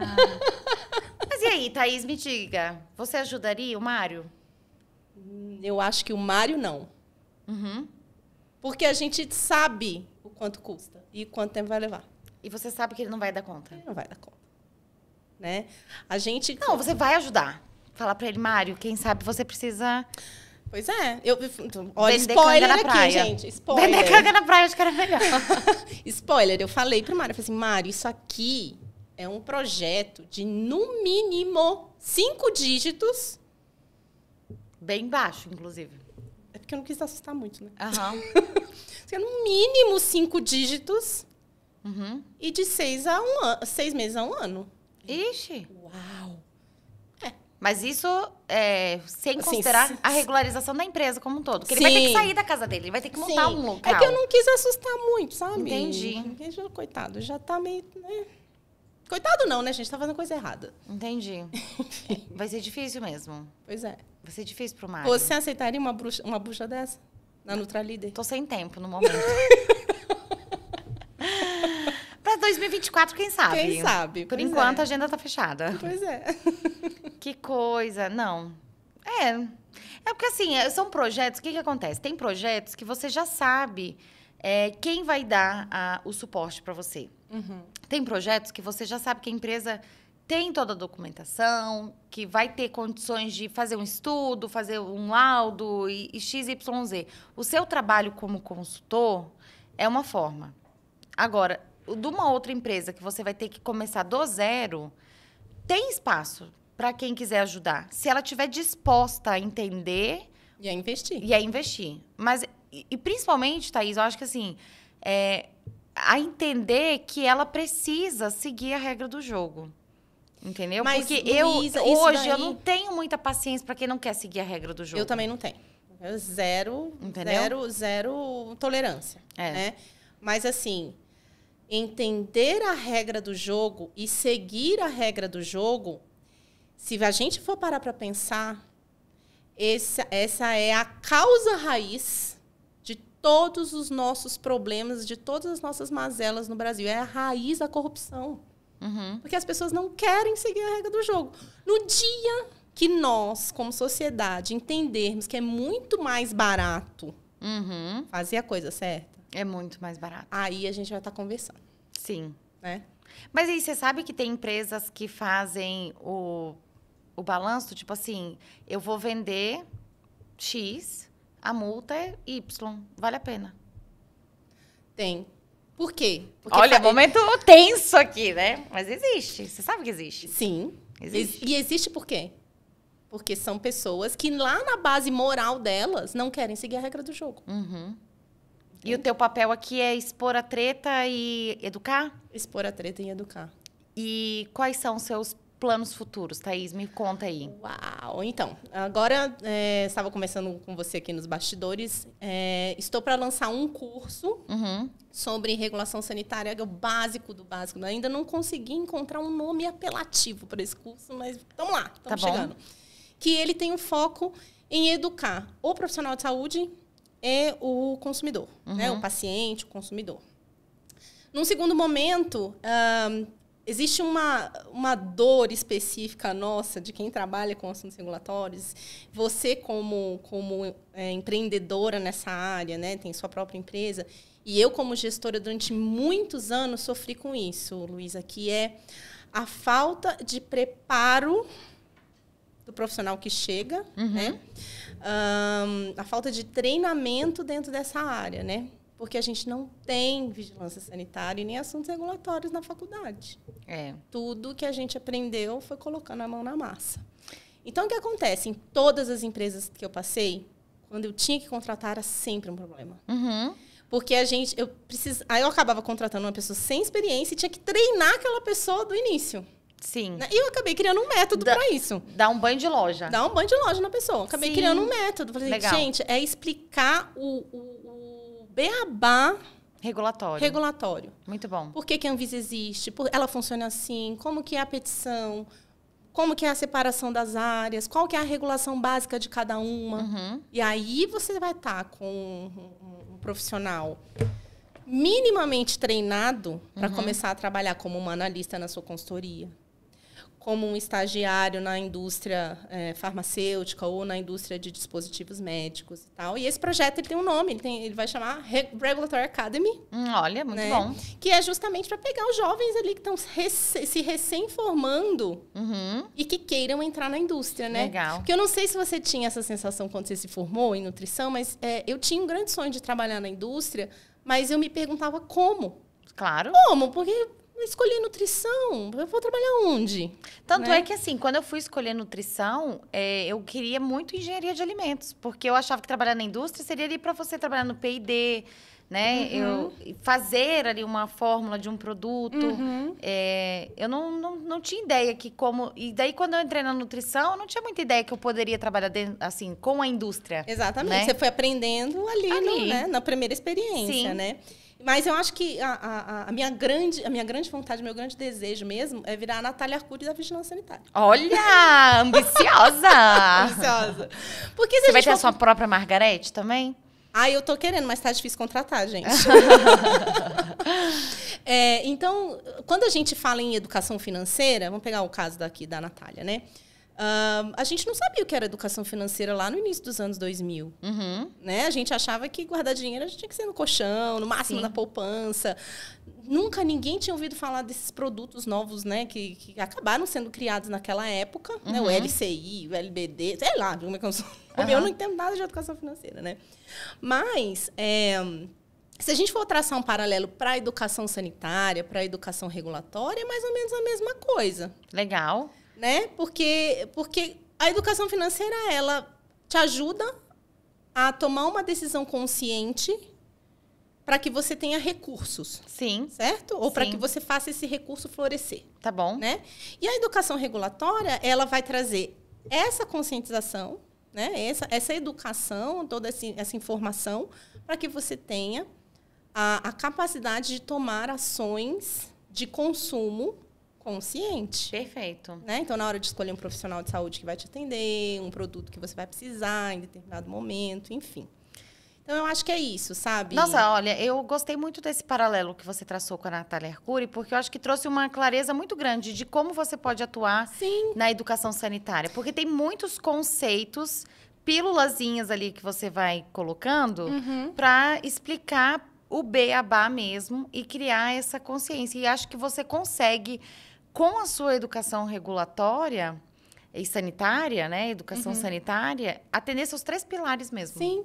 Mas e aí, Thaís, me diga. Você ajudaria o Mário? Eu acho que o Mário não. Porque a gente sabe o quanto custa e quanto tempo vai levar. E você sabe que ele não vai dar conta? Ele não vai dar conta. Né? A gente... Não, você vai ajudar. Falar pra ele, Mário, quem sabe você precisa... Pois é. Olha, spoiler aqui, praia. gente. Spoiler. Vender canga na praia, acho que era melhor. Spoiler, eu falei pro Mário, eu falei assim, Mário, isso aqui é um projeto de, no mínimo, 5 dígitos. Bem baixo, inclusive. É porque eu não quis assustar muito, né? Aham. No mínimo 5 dígitos E de 6 meses a 1 ano. Ixi. Uau! Mas isso sem considerar a regularização da empresa como um todo. Porque ele vai ter que sair da casa dele, ele vai ter que montar um local. É que eu não quis assustar muito, sabe? Entendi. Porque, coitado, já tá meio... Né? Coitado não, né, gente? Tá fazendo coisa errada. Entendi. Vai ser difícil mesmo. Pois é. Vai ser difícil pro Mário. Você aceitaria uma bucha dessa? Na Nutralíder? Tô sem tempo no momento. Pra 2024, quem sabe? Quem sabe? Por enquanto, a agenda tá fechada. Pois é. Que coisa. Não. É porque, assim, são projetos... O que acontece? Tem projetos que você já sabe quem vai dar o suporte para você. Tem projetos que você já sabe que a empresa tem toda a documentação, que vai ter condições de fazer um estudo, fazer um laudo e XYZ. O seu trabalho como consultor é uma forma. Agora, de uma outra empresa que você vai ter que começar do zero, tem espaço para quem quiser ajudar. Se ela estiver disposta a entender... E a investir. E a investir. Mas, e principalmente, Thaís, eu acho que assim, a entender que ela precisa seguir a regra do jogo. Entendeu? Mas, porque Luísa, hoje eu não tenho muita paciência para quem não quer seguir a regra do jogo. Eu também não tenho. Zero tolerância. Né? Mas, assim, entender a regra do jogo e seguir a regra do jogo, se a gente for parar para pensar, essa é a causa raiz de todos os nossos problemas, de todas as nossas mazelas no Brasil. É a raiz da corrupção. Porque as pessoas não querem seguir a regra do jogo. No dia que nós, como sociedade, entendermos que é muito mais barato fazer a coisa certa... É muito mais barato. Aí a gente vai estar conversando. Sim. Né? Mas aí você sabe que tem empresas que fazem o balanço, tipo assim, eu vou vender X, a multa é Y, vale a pena. Tem. Por quê? Porque olha, momento tenso aqui, né? Mas existe, você sabe que existe. Sim. Existe. E existe por quê? Porque são pessoas que lá na base moral delas não querem seguir a regra do jogo. E o teu papel aqui é expor a treta e educar? Expor a treta e educar. E quais são os seus planos futuros, Thaís? Me conta aí. Uau! Então, agora, estava conversando com você aqui nos bastidores, estou para lançar um curso sobre regulação sanitária, que é o básico do básico. Ainda não consegui encontrar um nome apelativo para esse curso, mas vamos lá, estamos chegando. Que ele tem um foco em educar o profissional de saúde e o consumidor, né? O paciente, o consumidor. Num segundo momento, existe uma dor específica nossa, de quem trabalha com assuntos regulatórios. Você, como empreendedora nessa área, né, tem sua própria empresa, e eu, como gestora, durante muitos anos, sofri com isso, Luísa, que é a falta de preparo do profissional que chega, né? A falta de treinamento dentro dessa área, né? Porque a gente não tem vigilância sanitária e nem assuntos regulatórios na faculdade. Tudo que a gente aprendeu foi colocando a mão na massa. Então, o que acontece? Em todas as empresas que eu passei, quando eu tinha que contratar, era sempre um problema. Porque aí eu acabava contratando uma pessoa sem experiência e tinha que treinar aquela pessoa do início. Sim. E eu acabei criando um método para isso. Dá um banho de loja. Dá um banho de loja na pessoa. Acabei criando um método. Falei, legal. Gente, é explicar o beabá regulatório. Muito bom. Por que a Anvisa existe? Ela funciona assim? Como que é a petição? Como que é a separação das áreas? Qual que é a regulação básica de cada uma? E aí você vai estar com um profissional minimamente treinado para começar a trabalhar como uma analista na sua consultoria, como um estagiário na indústria farmacêutica ou na indústria de dispositivos médicos e tal. E esse projeto ele tem um nome, ele vai chamar Regulatory Academy. Olha, muito bom. Que é justamente para pegar os jovens ali que estão se recém-formando e que queiram entrar na indústria, né? Legal. Porque eu não sei se você tinha essa sensação quando você se formou em nutrição, mas eu tinha um grande sonho de trabalhar na indústria, mas eu me perguntava como. Claro. Como? Porque não escolhi nutrição, eu vou trabalhar onde? Tanto né? é que, assim, quando eu fui escolher nutrição, eu queria muito engenharia de alimentos, porque eu achava que trabalhar na indústria seria ali para você trabalhar no P&D, né? Eu fazer ali uma fórmula de um produto. Eu não tinha ideia que como... E daí, quando eu entrei na nutrição, eu não tinha muita ideia que eu poderia trabalhar dentro, assim, com a indústria. Exatamente. Né? Você foi aprendendo ali. né? Na primeira experiência, Sim. né? Mas eu acho que a minha grande vontade, meu grande desejo mesmo é virar a Natália Arcuri da Vigilância Sanitária. Olha! Ambiciosa! Ambiciosa. Porque se Você a vai gente ter a for... sua própria Margarete também? Eu tô querendo, mas tá difícil contratar, gente. Então, quando a gente fala em educação financeira, vamos pegar o caso daqui da Natália, né? A gente não sabia o que era educação financeira lá no início dos anos 2000. Né? A gente achava que guardar dinheiro a gente tinha que ser no colchão, no máximo na poupança. Nunca ninguém tinha ouvido falar desses produtos novos, né? Que acabaram sendo criados naquela época. Né? O LCI, o LBD, sei lá, como é que eu sou. Eu não entendo nada de educação financeira, né? Mas, se a gente for traçar um paralelo para a educação sanitária, para a educação regulatória, é mais ou menos a mesma coisa. Legal. Né? Porque a educação financeira, ela te ajuda a tomar uma decisão consciente para que você tenha recursos. Sim. Certo? Ou para que você faça esse recurso florescer. Tá bom. Né? E a educação regulatória, ela vai trazer essa conscientização, né? Essa educação, toda essa informação, para que você tenha a capacidade de tomar ações de consumo consciente. Perfeito. Né? Então, na hora de escolher um profissional de saúde que vai te atender, um produto que você vai precisar em determinado momento, enfim. Então, eu acho que é isso, sabe? Nossa, olha, eu gostei muito desse paralelo que você traçou com a Natália Arcuri, porque eu acho que trouxe uma clareza muito grande de como você pode atuar na educação sanitária. Porque tem muitos conceitos, pílulazinhas ali que você vai colocando para explicar o beabá mesmo e criar essa consciência. E acho que você consegue, com a sua educação regulatória e sanitária, né? Educação sanitária, atender seus 3 pilares mesmo. Sim.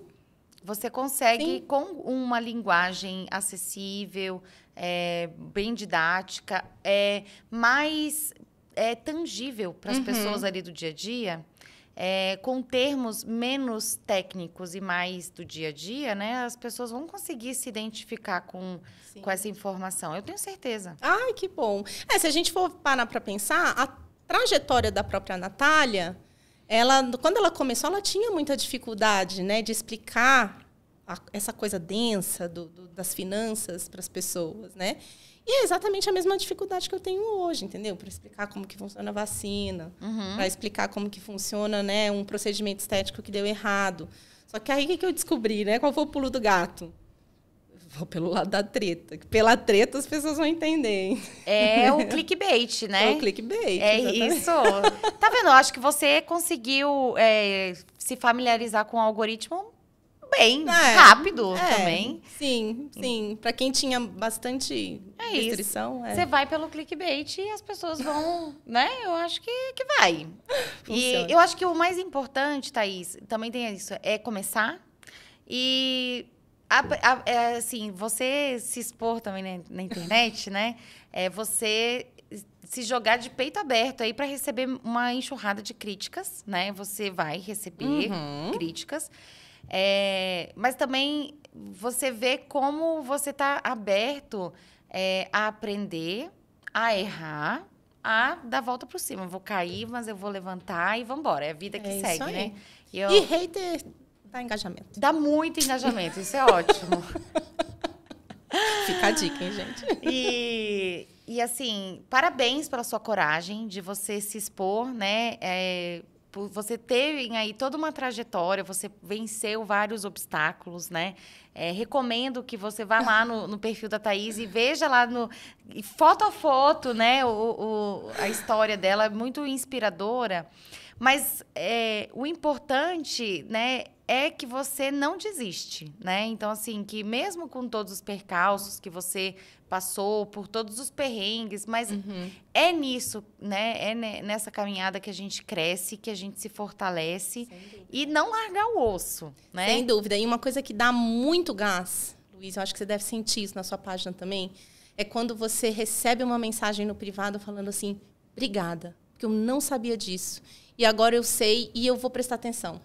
Você consegue, com uma linguagem acessível, bem didática, mais tangível para as pessoas ali do dia a dia, com termos menos técnicos e mais do dia a dia, né? As pessoas vão conseguir se identificar com essa informação. Eu tenho certeza. Ai, que bom. Se a gente for parar para pensar, a trajetória da própria Natália, quando ela começou, ela tinha muita dificuldade, né, de explicar essa coisa densa das finanças para as pessoas, né? E é exatamente a mesma dificuldade que eu tenho hoje, entendeu? Para explicar como que funciona a vacina, para explicar como que funciona, né, um procedimento estético que deu errado. Só que aí o que eu descobri, né? Qual foi o pulo do gato? Vou pelo lado da treta. Pela treta as pessoas vão entender. É o clickbait, né? É o clickbait. É exatamente. isso. Tá vendo? Eu acho que você conseguiu se familiarizar com o algoritmo bem rápido também. Sim. Para quem tinha bastante restrição. Você vai pelo clickbait e as pessoas vão, né? Eu acho que vai. Funciona. E eu acho que o mais importante, Thaís, também tem isso, é começar e... assim, você se expor também na internet, né? Você se jogar de peito aberto aí para receber uma enxurrada de críticas, né? Você vai receber críticas. Mas também você vê como você está aberto a aprender, a errar, a dar a volta por cima. Eu vou cair, mas eu vou levantar e vamos embora. É a vida que segue, isso aí. né? E hater dá engajamento. Dá muito engajamento, isso é ótimo. Fica a dica, hein, gente? E assim, parabéns pela sua coragem de você se expor, né? Por você ter aí toda uma trajetória, você venceu vários obstáculos, né? Recomendo que você vá lá no perfil da Thaís e veja lá foto a foto, né? A história dela é muito inspiradora. Mas o importante, né, é que você não desiste, né? Então, assim, que mesmo com todos os percalços que você passou, por todos os perrengues, mas é nisso, né? É nessa caminhada que a gente cresce, que a gente se fortalece e não largar o osso, né? Sem dúvida. E uma coisa que dá muito gás, Luiz, eu acho que você deve sentir isso na sua página também, é quando você recebe uma mensagem no privado falando assim, obrigada, porque eu não sabia disso. E agora eu sei e eu vou prestar atenção.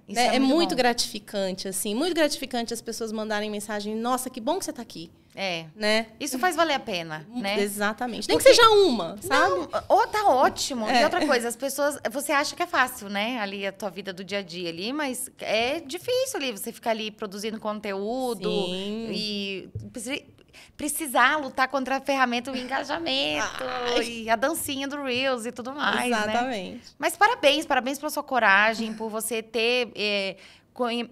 Isso É muito bom. gratificante, assim. Muito gratificante as pessoas mandarem mensagem, nossa, que bom que você está aqui. Né? Isso faz valer a pena, né? Exatamente. Nem que seja uma, sabe? Não, tá ótimo. E outra coisa, as pessoas... Você acha que é fácil, né? Ali, a tua vida do dia a dia ali. Mas é difícil ali, você ficar ali produzindo conteúdo. Sim. E precisar lutar contra a ferramenta do engajamento. E a dancinha do Reels e tudo mais, Exatamente. né? Mas parabéns pela sua coragem, por você ter...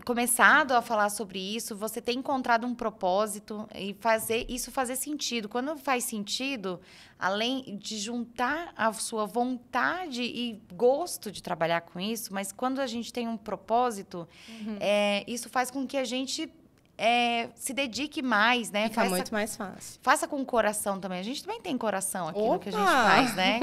começado a falar sobre isso, você ter encontrado um propósito e fazer isso fazer sentido. Quando faz sentido, além de juntar a sua vontade e gosto de trabalhar com isso, mas quando a gente tem um propósito, isso faz com que a gente se dedique mais, né? Fica muito mais fácil. Faça com o coração também. A gente também tem coração aqui no que a gente faz, né?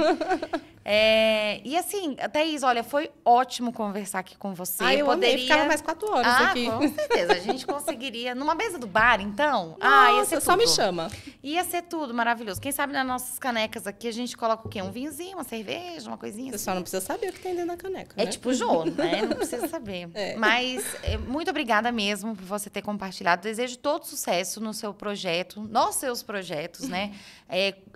E assim, Thaís, olha, foi ótimo conversar aqui com você. Eu amei, ficava mais 4 horas aqui. Com certeza. A gente conseguiria. Numa mesa do bar, então? Nossa, ia ser tudo. só me chama. Ia ser tudo maravilhoso. Quem sabe nas nossas canecas aqui a gente coloca o quê? Um vinhozinho, uma cerveja, uma coisinha Você assim. só não precisa saber o que tem dentro da caneca, né? Tipo Jô, né? Não precisa saber. Mas muito obrigada mesmo por você ter compartilhado. Desejo todo sucesso no seu projeto, nos seus projetos, né?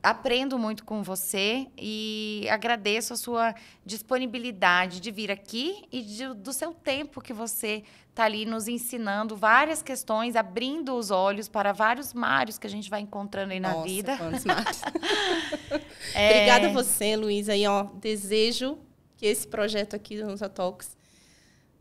Aprendo muito com você e agradeço a sua disponibilidade de vir aqui e do seu tempo que você está ali nos ensinando várias questões, abrindo os olhos para vários Mários que a gente vai encontrando aí na vida. Quantos Mários. Obrigada a você, Luísa. E, desejo que esse projeto aqui do Nutra Talks,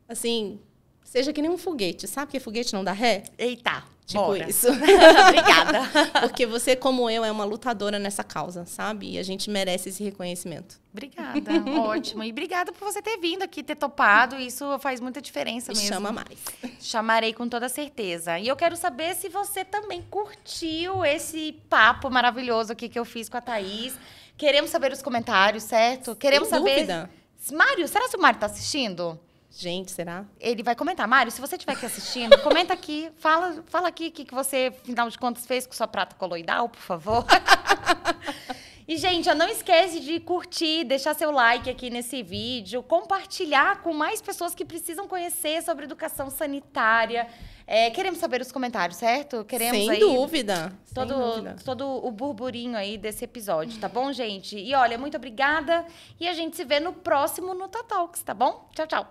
assim, seja que nem um foguete. Sabe que foguete não dá ré? Eita! Tipo bora. isso. Obrigada. Porque você, como eu, é uma lutadora nessa causa, sabe? E a gente merece esse reconhecimento. Obrigada. Ótimo. E obrigada por você ter vindo aqui, ter topado. Isso faz muita diferença mesmo. Chama mais. Chamarei com toda certeza. E eu quero saber se você também curtiu esse papo maravilhoso aqui que eu fiz com a Thaís. Queremos saber os comentários, certo? Queremos Sem saber... dúvida. Mário, será que o Mário tá assistindo? Gente, será? Ele vai comentar. Mário, se você estiver aqui assistindo, comenta aqui. Fala aqui o que você, afinal de contas, fez com sua prata coloidal, por favor. E, gente, não esquece de curtir, deixar seu like aqui nesse vídeo, compartilhar com mais pessoas que precisam conhecer sobre educação sanitária. Queremos saber os comentários, certo? Queremos Sem dúvida. Todo o burburinho aí desse episódio, tá bom, gente? E olha, muito obrigada. E a gente se vê no próximo Nutra Talks, tá bom? Tchau, tchau.